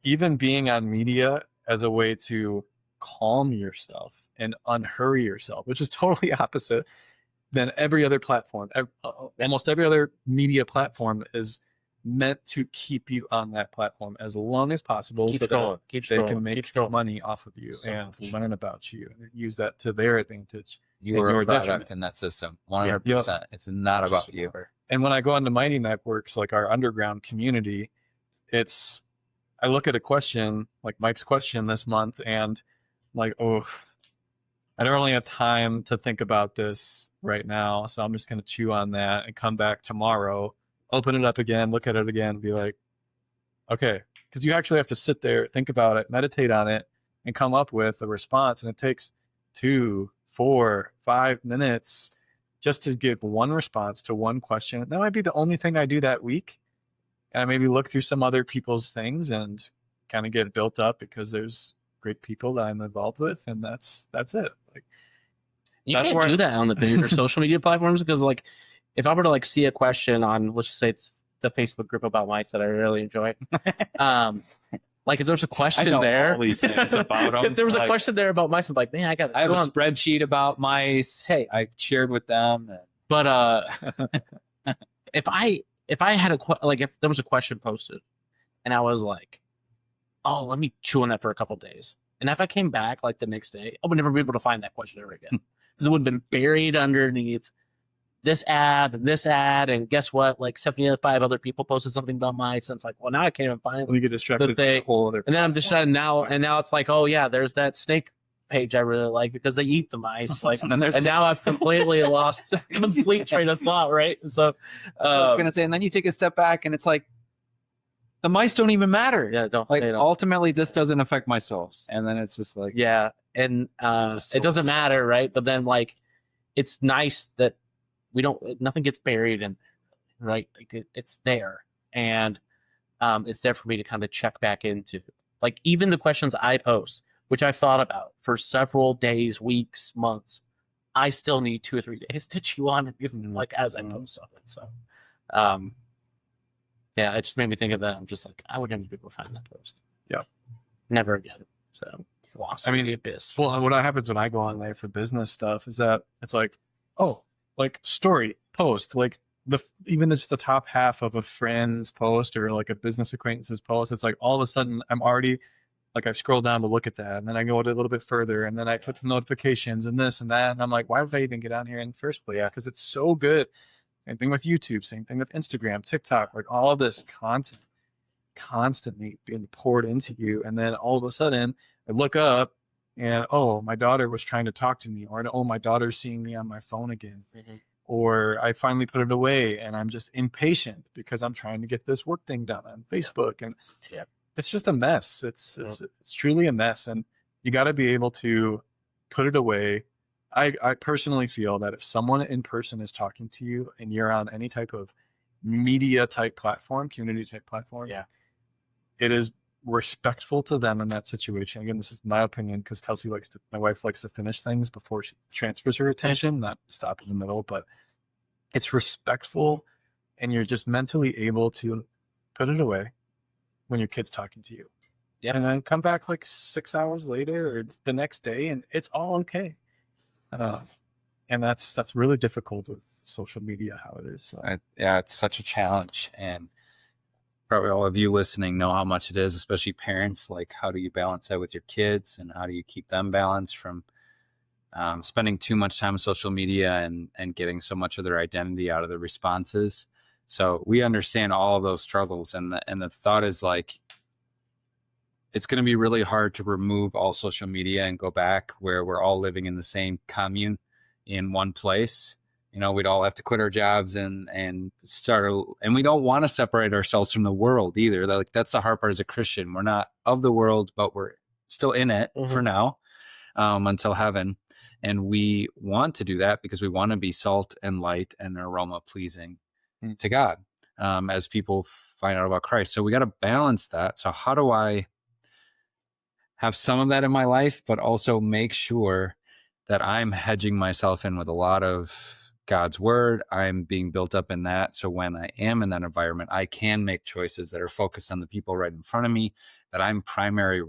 Speaker 2: even being on media as a way to calm yourself and unhurry yourself, which is totally opposite than every other platform. Almost every other media platform is meant to keep you on that platform as long as possible,
Speaker 3: Keep
Speaker 2: so
Speaker 3: scrolling,
Speaker 2: that they can make money off of you and learn about you and use that to their advantage.
Speaker 1: You are a product in that system, 100%. Yep. It's not about you.
Speaker 2: And when I go onto Mighty Networks, like our underground community, I look at a question like Mike's question this month, and I'm like, oh, I don't really have time to think about this right now, so I'm just going to chew on that and come back tomorrow, open it up again, look at it again, and be like, okay, because you actually have to sit there, think about it, meditate on it, and come up with a response. And it takes 2, 4, 5 minutes just to give one response to one question. That might be the only thing I do that week. And I maybe look through some other people's things and kind of get built up because there's great people that I'm involved with, and that's it. Like,
Speaker 3: you can't do that on the bigger social media platforms, because like if I were to like see a question on, let's just say it's the Facebook group about mice that I really enjoy, like if there's a question there,
Speaker 1: all these things about them.
Speaker 3: If there was a question there about mice, I'm like, man, I have a
Speaker 1: spreadsheet about mice. Hey, I shared with them.
Speaker 3: But if I had if there was a question posted and I was like, oh, let me chew on that for a couple of days, And if I came back like the next day, I would never be able to find that question ever again, because it would have been buried underneath this ad and this ad. And guess what? Like 75 other people posted something about mice. And it's like, well, now I can't even find
Speaker 2: We get distracted by a whole other.
Speaker 3: and then I'm just now it's like, oh yeah, there's that snake page I really like because they eat the mice. Like,
Speaker 1: And then there's
Speaker 3: now I've completely lost complete train of thought, right? So
Speaker 1: I was gonna say, and then you take a step back, and it's like the mice don't even matter.
Speaker 3: yeah, don't
Speaker 1: Like
Speaker 3: they don't.
Speaker 1: ultimately, this doesn't affect my soul, and then it's just like,
Speaker 3: Yeah, and
Speaker 1: This is
Speaker 3: it doesn't
Speaker 1: so-
Speaker 3: matter, right? But then like, it's nice that nothing gets buried, and right, like it's there, and it's there for me to kind of check back into. Like even the questions I post, which I've thought about for several days, weeks, months, I still need 2 or 3 days to chew on it, even like as I post on it. So, yeah, it just made me think of that. I'm just like, I would never be able to find that post.
Speaker 2: Yeah.
Speaker 3: Never again. So, lost.
Speaker 2: I mean,
Speaker 3: the abyss.
Speaker 2: Well, what happens when I go on there for business stuff is that it's like, oh, like story post, like even it's the top half of a friend's post or like a business acquaintance's post. It's like all of a sudden I'm already like, I scroll down to look at that, and then I go a little bit further, and then I put the notifications and this and that, and I'm like, why did I even get on here in the first place? Yeah, because it's so good. Same thing with YouTube, same thing with Instagram, TikTok, like all of this content constantly being poured into you, and then all of a sudden I look up and oh, my daughter was trying to talk to me, or oh, my daughter's seeing me on my phone again, or I finally put it away and I'm just impatient because I'm trying to get this work thing done on Facebook, and it's just a mess. It's truly a mess, and you got to be able to put it away. I personally feel that if someone in person is talking to you and you're on any type of media type platform, community type platform, it is respectful to them in that situation. Again, this is my opinion because my wife likes to finish things before she transfers her attention, not stop in the middle, but it's respectful, and you're just mentally able to put it away when your kid's talking to you.
Speaker 3: Yeah.
Speaker 2: And then come back like 6 hours later or the next day, and it's all okay. And that's really difficult with social media, how it is. So.
Speaker 1: yeah, it's such a challenge, and probably all of you listening know how much it is, especially parents. Like, how do you balance that with your kids, and how do you keep them balanced from spending too much time on social media and getting so much of their identity out of the responses? So we understand all of those struggles, and the thought is like, it's going to be really hard to remove all social media and go back where we're all living in the same commune in one place. You know, we'd all have to quit our jobs and we don't want to separate ourselves from the world either. Like, that's the hard part as a Christian. We're not of the world, but we're still in it for now, until heaven. And we want to do that because we want to be salt and light and aroma pleasing to God, as people find out about Christ. So we got to balance that. So how do I have some of that in my life, but also make sure that I'm hedging myself in with a lot of God's word? I'm being built up in that. So when I am in that environment, I can make choices that are focused on the people right in front of me that I'm primarily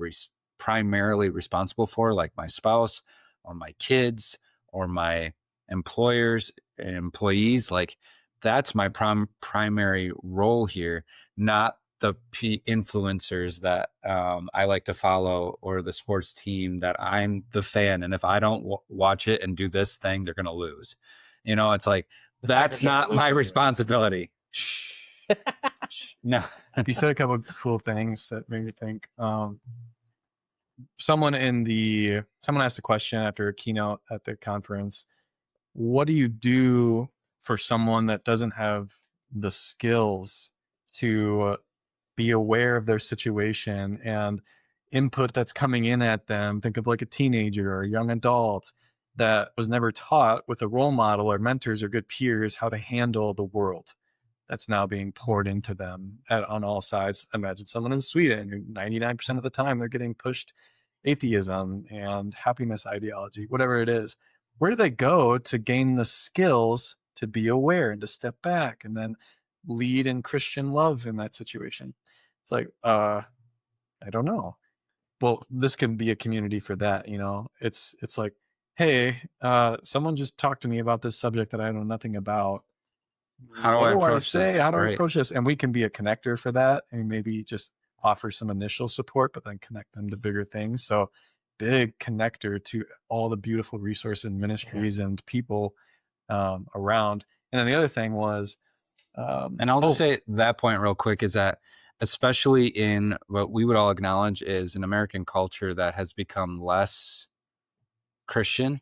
Speaker 1: responsible for, like my spouse or my kids or my employers and employees. Like, that's my primary role here, not the influencers that I like to follow or the sports team that I'm the fan. And if I don't watch it and do this thing, they're going to lose. You know, it's like, that's not my responsibility. No.
Speaker 2: You said a couple of cool things that made me think. Someone asked a question after a keynote at the conference. What do you do for someone that doesn't have the skills to be aware of their situation and input that's coming in at them? Think of like a teenager or a young adult that was never taught with a role model or mentors or good peers how to handle the world that's now being poured into them on all sides. Imagine someone in Sweden who 99% of the time they're getting pushed atheism and happiness ideology, whatever it is. Where do they go to gain the skills to be aware and to step back and then lead in Christian love in that situation? It's like, I don't know. Well, this can be a community for that, you know. It's like, hey, someone just talked to me about this subject that I know nothing about.
Speaker 1: How do I approach this?
Speaker 2: How do I approach this? And we can be a connector for that, and maybe just offer some initial support, but then connect them to bigger things. So big connector to all the beautiful resources and ministries and people around. And then the other thing was,
Speaker 1: and I'll just say that point real quick is that, especially in what we would all acknowledge is an American culture that has become less Christian,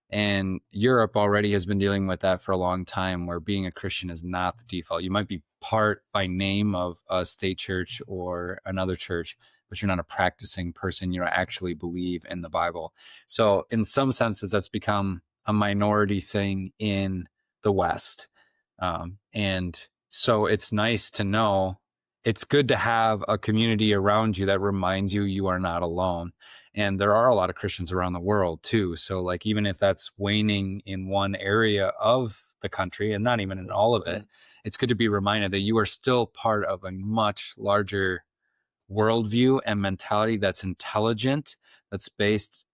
Speaker 1: and Europe already has been dealing with that for a long time, where being a Christian is not the default. You might be part by name of a state church or another church, but you're not a practicing person. You don't actually believe in the Bible. So in some senses, that's become a minority thing in the West. And so it's nice to know, it's good to have a community around you that reminds you you are not alone. And there are a lot of Christians around the world too. So like, even if that's waning in one area of the country and not even in all of it, it's good to be reminded that you are still part of a much larger worldview and mentality that's intelligent, that's based,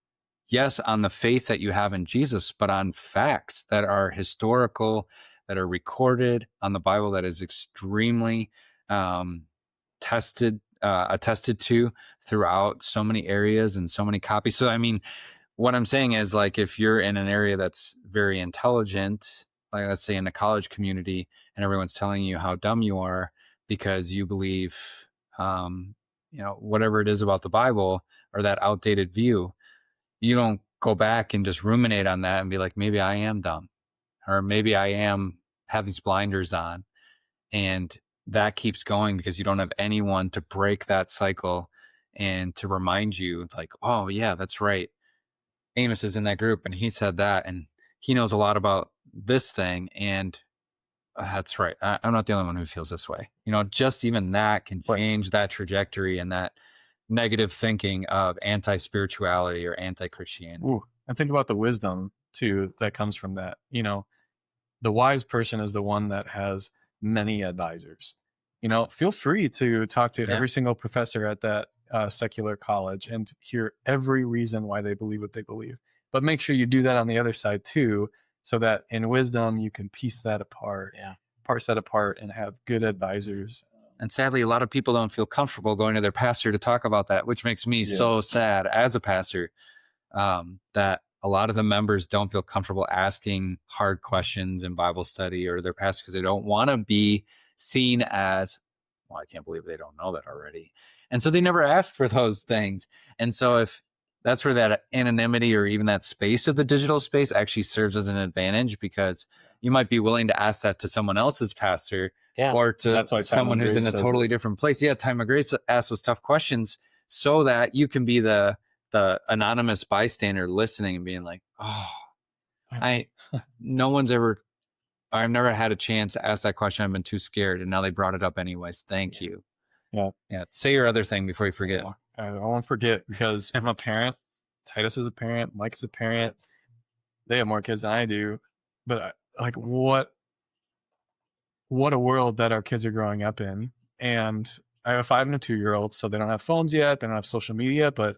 Speaker 1: yes, on the faith that you have in Jesus, but on facts that are historical, that are recorded on the Bible, that is extremely attested to throughout so many areas and so many copies. So, I mean, what I'm saying is, like, if you're in an area that's very intelligent, like let's say in a college community, and everyone's telling you how dumb you are because you believe, whatever it is about the Bible or that outdated view, you don't go back and just ruminate on that and be like, maybe I am dumb, or maybe I have these blinders on. And that keeps going because you don't have anyone to break that cycle and to remind you, like, oh yeah, that's right, Amos is in that group and he said that, and he knows a lot about this thing, and that's right, I'm not the only one who feels this way. Just even that can change that trajectory and that negative thinking of anti-spirituality or anti-Christianity.
Speaker 2: Ooh, and think about the wisdom too that comes from that. The wise person is the one that has many advisors. Feel free to talk to every single professor at that secular college and hear every reason why they believe what they believe. But make sure you do that on the other side too, so that in wisdom you can piece that apart, parse that apart, and have good advisors.
Speaker 1: And sadly, a lot of people don't feel comfortable going to their pastor to talk about that, which makes me so sad as a pastor, that a lot of the members don't feel comfortable asking hard questions in Bible study or their pastor because they don't want to be seen as, well, I can't believe they don't know that already. And so they never ask for those things. And so if that's where that anonymity or even that space of the digital space actually serves as an advantage, because you might be willing to ask that to someone else's pastor or to someone who's in a totally different place. Yeah, Time of Grace asks those tough questions so that you can be the anonymous bystander listening and being like, oh, I've never had a chance to ask that question. I've been too scared. And now they brought it up anyways. Thank you.
Speaker 2: Yeah.
Speaker 1: Say your other thing before you forget.
Speaker 2: I won't forget, because I'm a parent. Titus is a parent. Mike is a parent. They have more kids than I do. But what a world that our kids are growing up in. And I have a 5 and a 2-year-old, so they don't have phones yet. They don't have social media, but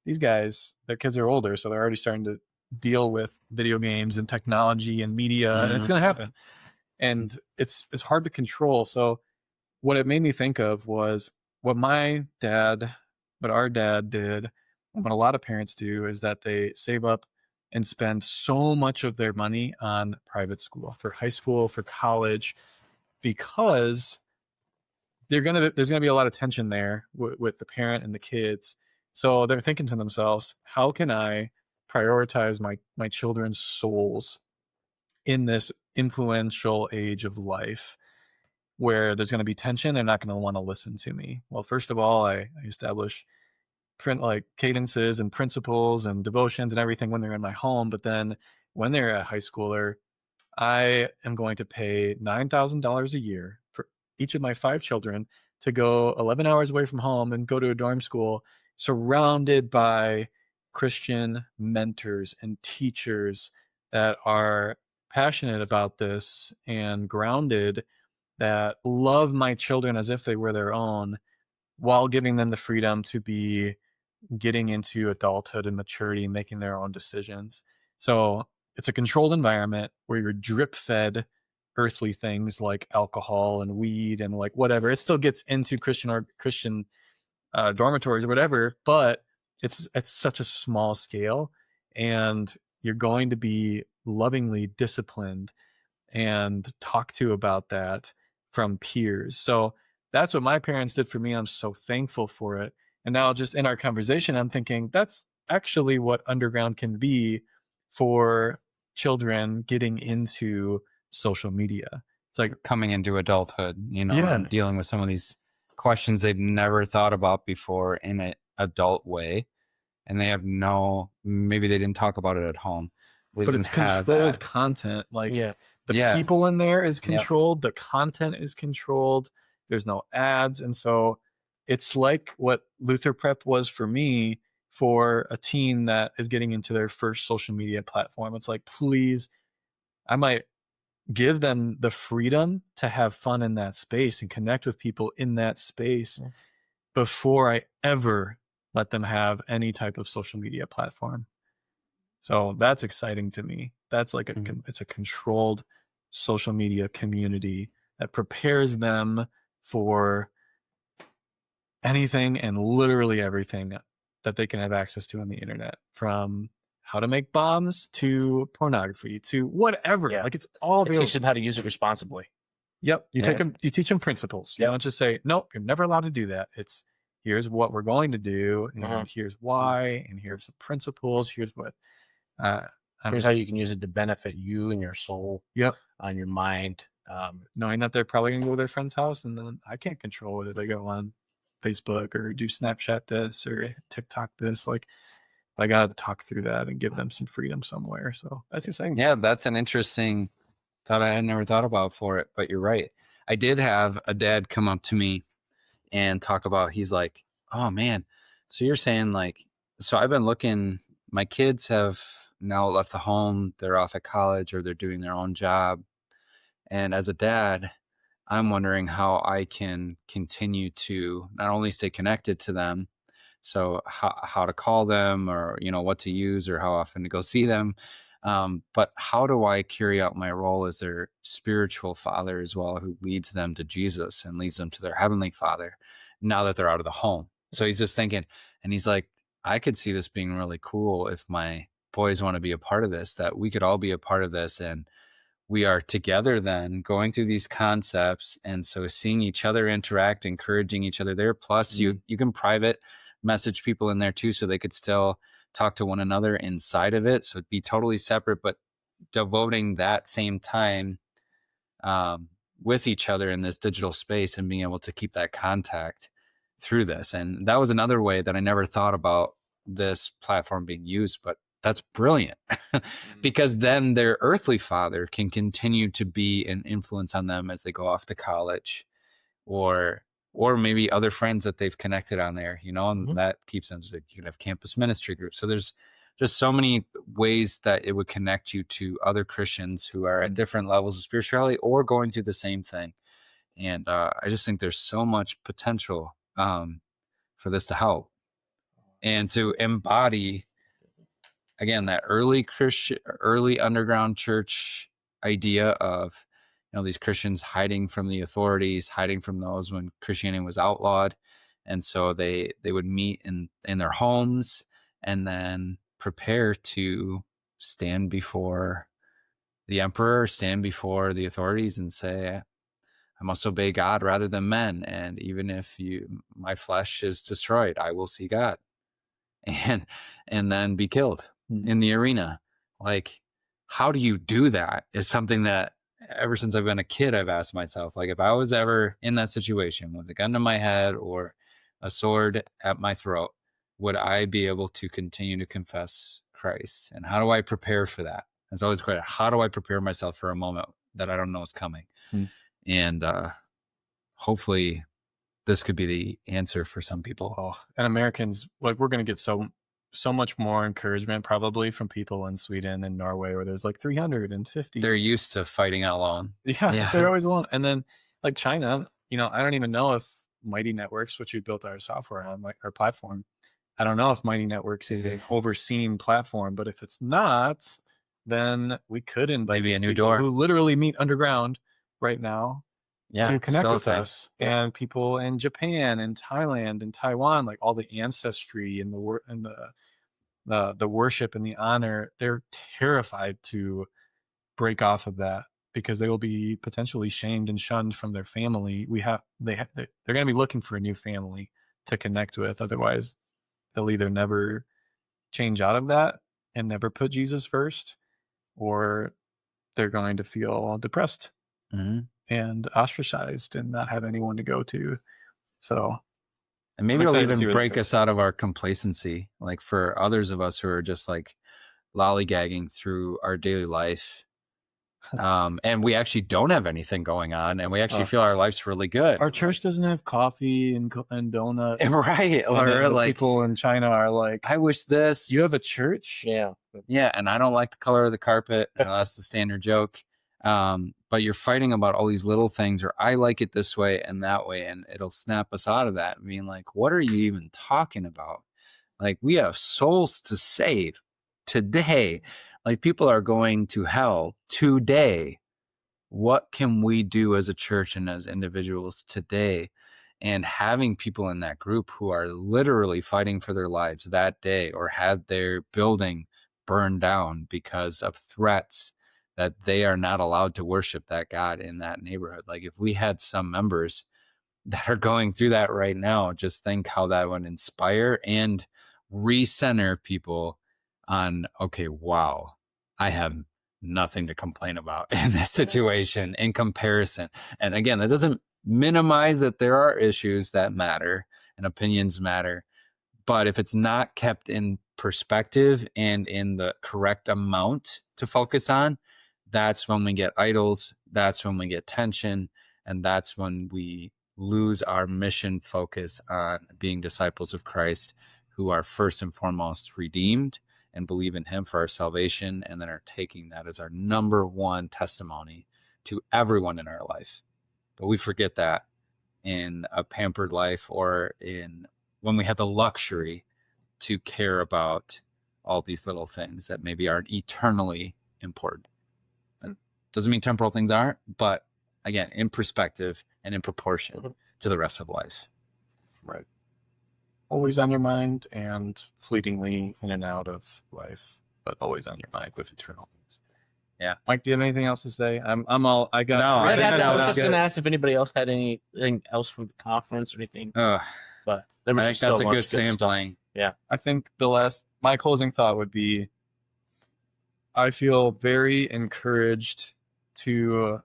Speaker 2: these guys, their kids are older, so they're already starting to deal with video games and technology and media, and it's going to happen. And it's hard to control. So what it made me think of was what our dad did, and what a lot of parents do, is that they save up and spend so much of their money on private school, for high school, for college, because there's going to be a lot of tension there with the parent and the kids. So they're thinking to themselves, how can I prioritize my children's souls in this influential age of life where there's going to be tension? They're not going to want to listen to me. Well, first of all, I establish cadences and principles and devotions and everything when they're in my home. But then when they're a high schooler, I am going to pay $9,000 a year for each of my 5 children to go 11 hours away from home and go to a dorm school surrounded by Christian mentors and teachers that are passionate about this and grounded, that love my children as if they were their own, while giving them the freedom to be getting into adulthood and maturity and making their own decisions. So it's a controlled environment where you're drip fed earthly things like alcohol and weed and whatever. It still gets into Christian dormitories or whatever, but it's such a small scale, and you're going to be lovingly disciplined and talked to about that from peers. So that's what my parents did for me. I'm so thankful for it. And now just in our conversation, I'm thinking that's actually what underground can be for children getting into social media. It's like,
Speaker 1: coming into adulthood, you know,
Speaker 2: Yeah.
Speaker 1: and dealing with some of these questions they've never thought about before in an adult way. And they have maybe they didn't talk about it at home.
Speaker 2: but it's controlled content. Like
Speaker 3: Yeah.
Speaker 2: the
Speaker 1: Yeah.
Speaker 2: people in there is
Speaker 1: Yep.
Speaker 2: controlled, the content is controlled, there's no ads. And so it's like what Luther Prep was for me, for a teen that is getting into their first social media platform. It's like, please, I might give them the freedom to have fun in that space and connect with people in that space
Speaker 3: Yeah.
Speaker 2: before I ever let them have any type of social media platform. So that's exciting to me. That's like it's a controlled social media community that prepares them for anything and literally everything that they can have access to on the internet, from how to make bombs to pornography to whatever.
Speaker 3: Yeah.
Speaker 2: Like it's all
Speaker 3: It
Speaker 2: available.
Speaker 3: teaches them how to use it responsibly.
Speaker 2: Yep. You
Speaker 3: Yeah.
Speaker 2: teach them principles. You
Speaker 3: Yep.
Speaker 2: don't just say, nope, you're never allowed to do that. It's here's what we're going to do, and here's why, and here's the principles. Here's what
Speaker 3: Here's how you can use it to benefit you and your soul.
Speaker 2: Yep.
Speaker 3: On your mind.
Speaker 2: Knowing that they're probably gonna go to their friend's house, and then I can't control whether they go on Facebook or do Snapchat this or TikTok this. Like, I gotta talk through that and give them some freedom somewhere. So that's exciting.
Speaker 1: Yeah, that's an interesting thought I had never thought about for it, but you're right. I did have a dad come up to me and talk about, he's like, oh man, so you're saying like, so I've been looking, my kids have now left the home, they're off at college or they're doing their own job. And as a dad, I'm wondering how I can continue to not only stay connected to them, so how to call them, or, you know, what to use or how often to go see them. But how do I carry out my role as their spiritual father as well, who leads them to Jesus and leads them to their heavenly Father now that they're out of the home? So he's just thinking, and he's like, I could see this being really cool if my boys want to be a part of this, that we could all be a part of this. And we are together then going through these concepts. And so seeing each other interact, encouraging each other there. Plus you can private message people in there too, so they could still talk to one another inside of it. So it'd be totally separate, but devoting that same time with each other in this digital space and being able to keep that contact through this. And that was another way that I never thought about this platform being used, but that's brilliant because then their earthly father can continue to be an influence on them as they go off to college, or maybe other friends that they've connected on there, you know, and that keeps them. So you can have campus ministry groups. So there's just so many ways that it would connect you to other Christians who are at different levels of spirituality or going through the same thing. And I just think there's so much potential for this to help and to embody, again, that early underground church idea of, you know, these Christians hiding from the authorities, hiding from those when Christianity was outlawed. And so they would meet in their homes and then prepare to stand before the emperor, stand before the authorities and say, I must obey God rather than men. And even if my flesh is destroyed, I will see God, and then be killed in the arena. Like, how do you do that is something that ever since I've been a kid, I've asked myself, like, if I was ever in that situation with a gun to my head or a sword at my throat, would I be able to continue to confess Christ? And how do I prepare for that? It's always great. How do I prepare myself for a moment that I don't know is coming? And hopefully this could be the answer for some people.
Speaker 2: Oh, and Americans, like, we're going to get so much more encouragement probably from people in Sweden and Norway, where there's like 350.
Speaker 1: They're used to fighting alone.
Speaker 2: Yeah, they're always alone. And then like China, you know, I don't even know if Mighty Networks, which we built our software on, like our platform, I don't know if Mighty Networks is an overseen platform, but if it's not, then we could invite
Speaker 1: maybe a new
Speaker 2: people
Speaker 1: door
Speaker 2: who literally meet underground right now to connect
Speaker 1: still a
Speaker 2: with
Speaker 1: thing.
Speaker 2: us, and people in Japan and Thailand and Taiwan, like all the ancestry and the worship and the honor, they're terrified to break off of that because they will be potentially shamed and shunned from their family. They're going to be looking for a new family to connect with. Otherwise, they'll either never change out of that and never put Jesus first, or they're going to feel depressed and ostracized and not have anyone to go to. So,
Speaker 1: and maybe it'll even break us out of our complacency. Like for others of us who are just like lollygagging through our daily life, and we actually don't have anything going on, and we actually feel our life's really good.
Speaker 2: Our church doesn't have coffee and donuts,
Speaker 1: right?
Speaker 2: Or
Speaker 1: like
Speaker 2: people in China are like,
Speaker 1: I wish this.
Speaker 2: You have a church?
Speaker 3: Yeah.
Speaker 1: And I don't like the color of the carpet. That's the standard joke. But you're fighting about all these little things, or I like it this way and that way, and it'll snap us out of that, being like, what are you even talking about? Like, we have souls to save today. Like, people are going to hell today. What can we do as a church and as individuals today? And having people in that group who are literally fighting for their lives that day, or had their building burned down because of threats that they are not allowed to worship that God in that neighborhood. Like, if we had some members that are going through that right now, just think how that would inspire and recenter people on, okay, wow, I have nothing to complain about in this situation in comparison. And again, that doesn't minimize that there are issues that matter and opinions matter, but if it's not kept in perspective and in the correct amount to focus on, that's when we get idols, that's when we get tension, and that's when we lose our mission focus on being disciples of Christ who are first and foremost redeemed and believe in him for our salvation, and then are taking that as our number one testimony to everyone in our life. But we forget that in a pampered life, or in when we have the luxury to care about all these little things that maybe aren't eternally important. That doesn't mean temporal things aren't, but again, in perspective and in proportion to the rest of life.
Speaker 2: Right. Always on your mind and fleetingly in and out of life, but always on your mind with eternal things.
Speaker 1: Yeah.
Speaker 2: Mike, do you have anything else to say? I got.
Speaker 1: No,
Speaker 3: I
Speaker 1: that
Speaker 3: was
Speaker 1: was
Speaker 3: just
Speaker 1: good.
Speaker 3: going to ask if anybody else had anything else from the conference or anything. But there was
Speaker 1: I think
Speaker 3: just so
Speaker 1: that's a
Speaker 3: much
Speaker 1: good sampling.
Speaker 3: Yeah.
Speaker 2: I think my closing thought would be, I feel very encouraged to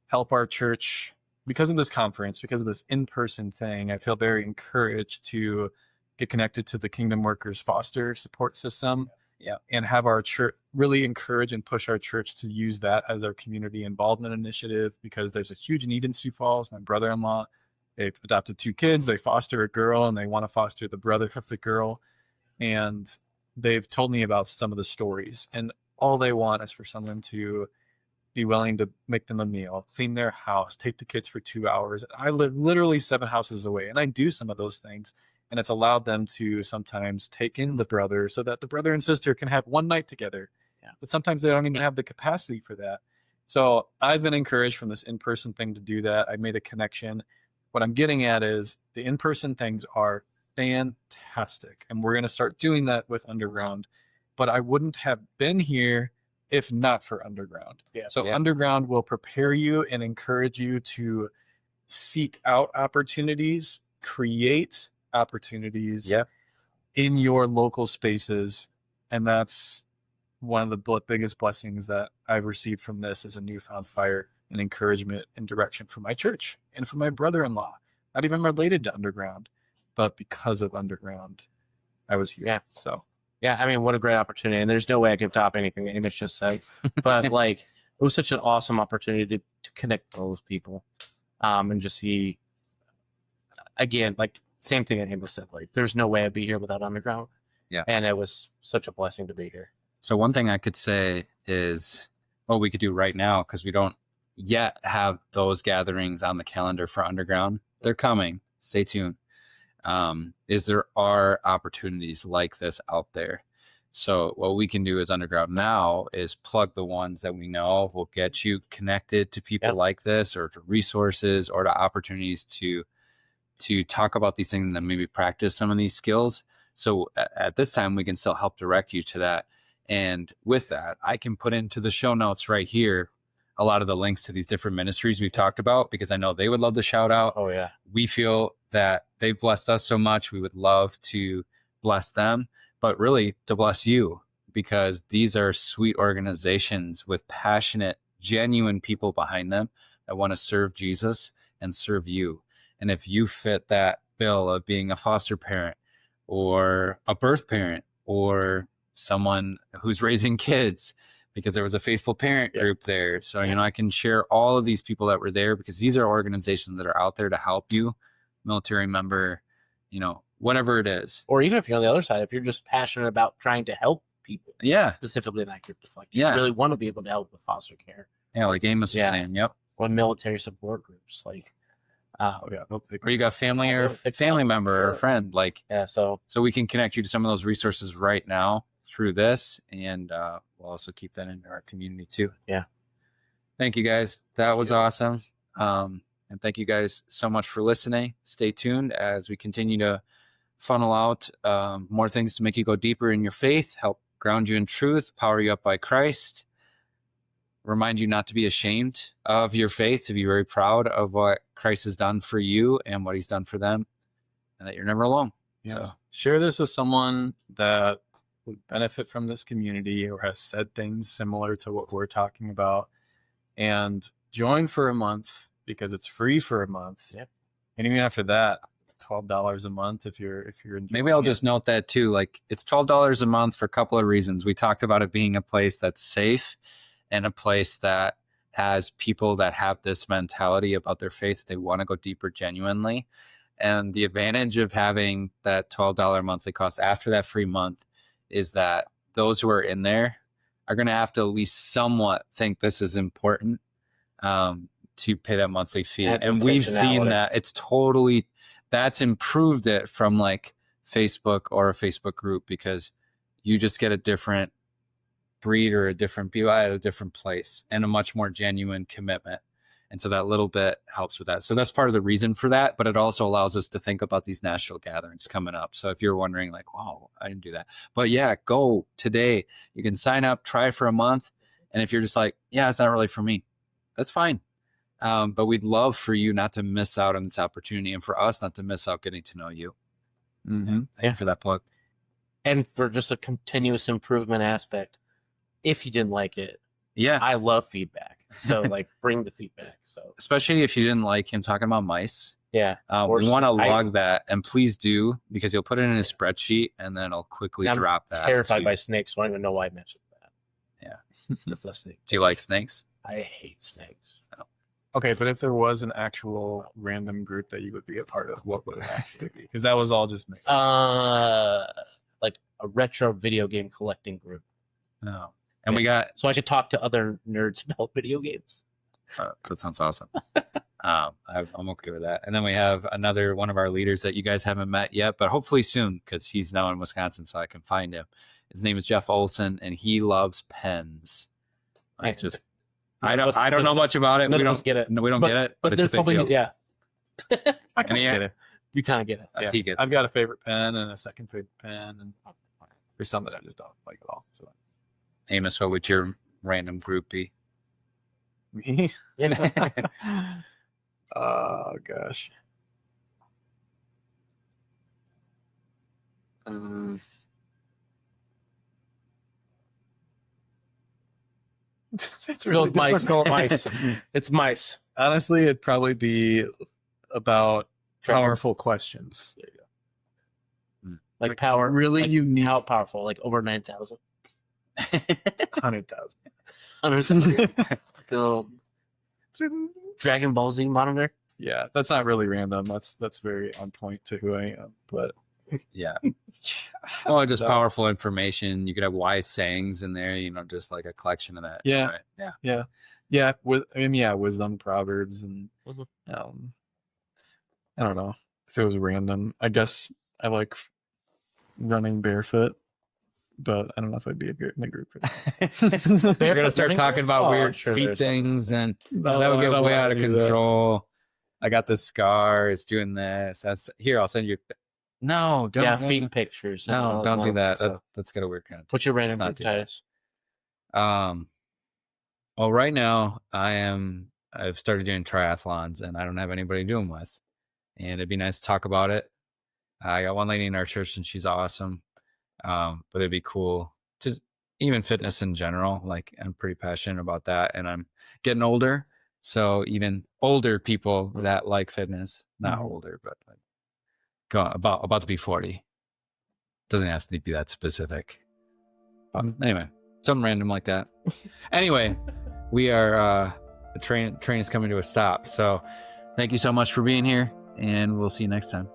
Speaker 2: help our church because of this conference, because of this in-person thing. I feel very encouraged to get connected to the Kingdom Workers Foster support system.
Speaker 1: Yeah.
Speaker 2: And have our church really encourage and push our church to use that as our community involvement initiative, because there's a huge need in Sioux Falls. My brother-in-law, they've adopted 2 kids. They foster a girl and they want to foster the brother of the girl. And they've told me about some of the stories, and all they want is for someone to be willing to make them a meal, clean their house, take the kids for 2 hours. I live literally 7 houses away, and I do some of those things. And it's allowed them to sometimes take in the brother so that the brother and sister can have one night together.
Speaker 3: Yeah.
Speaker 2: But sometimes they don't even have the capacity for that. So I've been encouraged from this in-person thing to do that. I made a connection. What I'm getting at is the in-person things are fantastic, and we're going to start doing that with Underground. But I wouldn't have been here if not for Underground. Underground will prepare you and encourage you to seek out opportunities, create opportunities in your local spaces. And that's one of the biggest blessings that I've received from this, is a newfound fire and encouragement and direction from my church and from my brother-in-law, not even related to Underground, but because of Underground, I was here.
Speaker 3: Yeah.
Speaker 2: So
Speaker 3: yeah, I mean, what a great opportunity. And there's no way I can top anything that Amos just said. But like, it was such an awesome opportunity to connect with those people, and just see, again, like, same thing that Amos said. Like, there's no way I'd be here without Underground.
Speaker 1: Yeah.
Speaker 3: And it was such a blessing to be here.
Speaker 1: So one thing I could say is what we could do right now, because we don't yet have those gatherings on the calendar for Underground. They're coming. Stay tuned. Is there are opportunities like this out there. So what we can do as Underground now is plug the ones that we know will get you connected to people like this, or to resources, or to opportunities to talk about these things and then maybe practice some of these skills. So at this time, we can still help direct you to that. And with that, I can put into the show notes right here a lot of the links to these different ministries we've talked about, because I know they would love to shout out.
Speaker 3: Oh, yeah.
Speaker 1: We feel that they've blessed us so much. We would love to bless them, but really to bless you, because these are sweet organizations with passionate, genuine people behind them that want to serve Jesus and serve you. And if you fit that bill of being a foster parent, or a birth parent, or someone who's raising kids, because there was a faithful parent group there. So, I can share all of these people that were there, because these are organizations that are out there to help you, military member, whatever it is.
Speaker 3: Or even if you're on the other side, if you're just passionate about trying to help people, specifically in that group, like you really want to be able to help with foster care.
Speaker 1: Yeah, like Amos was saying,
Speaker 3: or military support groups, like
Speaker 1: or you got family or family member or friend, so we can connect you to some of those resources right now through this, and we'll also keep that in our community too. Thank you guys, that was awesome. And thank you guys so much for listening. Stay tuned as we continue to funnel out more things to make you go deeper in your faith, help ground you in truth, power you up by Christ, remind you not to be ashamed of your faith, to be very proud of what Christ has done for you and what he's done for them, and that you're never alone.
Speaker 2: So share this with someone that would benefit from this community, or has said things similar to what we're talking about, and join for a month, because it's free for a month. And even after that, $12 a month if you're
Speaker 1: maybe I'll just note that too, like it's $12 a month for a couple of reasons. We talked about it being a place that's safe, and a place that has people that have this mentality about their faith. They want to go deeper genuinely. And the advantage of having that $12 monthly cost after that free month is that those who are in there are going to have to at least somewhat think this is important to pay that monthly fee. And we've seen that that's improved it from like Facebook or a Facebook group, because you just get a different breed or a different people at a different place and a much more genuine commitment. And so that little bit helps with that. So that's part of the reason for that, but it also allows us to think about these national gatherings coming up. So if you're wondering like, wow, I didn't do that, but go today. You can sign up, try for a month. And if you're just like, it's not really for me, that's fine. But we'd love for you not to miss out on this opportunity, and for us not to miss out getting to know you. Thank you for that plug.
Speaker 3: And for just a continuous improvement aspect, if you didn't like it, I love feedback. So bring the feedback. So
Speaker 1: especially if you didn't like him talking about mice.
Speaker 3: We
Speaker 1: want to log that, and please do, because you'll put it in a spreadsheet and then I'll quickly drop that.
Speaker 3: I'm terrified by snakes, so I don't even know why I mentioned that.
Speaker 1: Do you like snakes?
Speaker 3: I hate snakes.
Speaker 1: Oh.
Speaker 2: Okay, but if there was an actual random group that you would be a part of, what would it actually be? Because that was all just me.
Speaker 3: Like a retro video game collecting group.
Speaker 1: No. And we got...
Speaker 3: So I should talk to other nerds about video games.
Speaker 1: That sounds awesome. I'm okay with that. And then we have another one of our leaders that you guys haven't met yet, but hopefully soon, because he's now in Wisconsin, so I can find him. His name is Jeff Olson, and he loves pens. I don't know much about it.
Speaker 3: We don't get it.
Speaker 1: No, we don't get it. But it's a big
Speaker 3: probably,
Speaker 1: deal.
Speaker 2: I can get it.
Speaker 3: You kind of get it.
Speaker 1: He gets
Speaker 2: I've got a favorite pen and a second favorite pen, and there's some that I just don't like at all. So,
Speaker 1: Amos, what would your random group be?
Speaker 2: Me? Oh gosh.
Speaker 3: It's really mice. It's mice.
Speaker 2: Honestly, it'd probably be about powerful questions. There you go.
Speaker 3: Like power.
Speaker 2: Really unique.
Speaker 3: How powerful? Like over 9,000?
Speaker 2: 100,000.
Speaker 3: 100,000. The little Dragon Ball Z monitor.
Speaker 2: Yeah, that's not really random. That's very on point to who I am. But
Speaker 1: yeah. Well, just powerful information. You could have wise sayings in there, just like a collection of that.
Speaker 2: Yeah.
Speaker 1: Right?
Speaker 2: Yeah. Wisdom, proverbs, and I don't know if it was random. I guess I like running barefoot. but I don't know if I'd be in a group.
Speaker 1: We're gonna start talking about
Speaker 3: Oh,
Speaker 1: weird
Speaker 3: sure
Speaker 1: feet
Speaker 3: there's-
Speaker 1: things, and
Speaker 2: No,
Speaker 1: that would
Speaker 2: I
Speaker 1: get
Speaker 2: don't
Speaker 1: way
Speaker 2: wanna
Speaker 1: out of
Speaker 2: do that.
Speaker 1: control. I got this scar. It's doing this. That's here. I'll send you. No, don't.
Speaker 3: Yeah,
Speaker 1: don't-
Speaker 3: feet pictures. and
Speaker 1: No,
Speaker 3: all
Speaker 1: don't do that.
Speaker 3: stuff.
Speaker 1: That's got a weird content.
Speaker 3: What's your random
Speaker 1: not
Speaker 3: group,
Speaker 1: do that.
Speaker 3: Titus?
Speaker 1: Well, right now I've started doing triathlons, and I don't have anybody to do them with, and it'd be nice to talk about it. I got one lady in our church, and she's awesome. But it'd be cool to even fitness in general. Like, I'm pretty passionate about that, and I'm getting older, so even older people that like fitness, not older, but like about to be 40. Doesn't have to be that specific. Anyway, something random like that. Anyway, we are the train is coming to a stop. So thank you so much for being here, and we'll see you next time.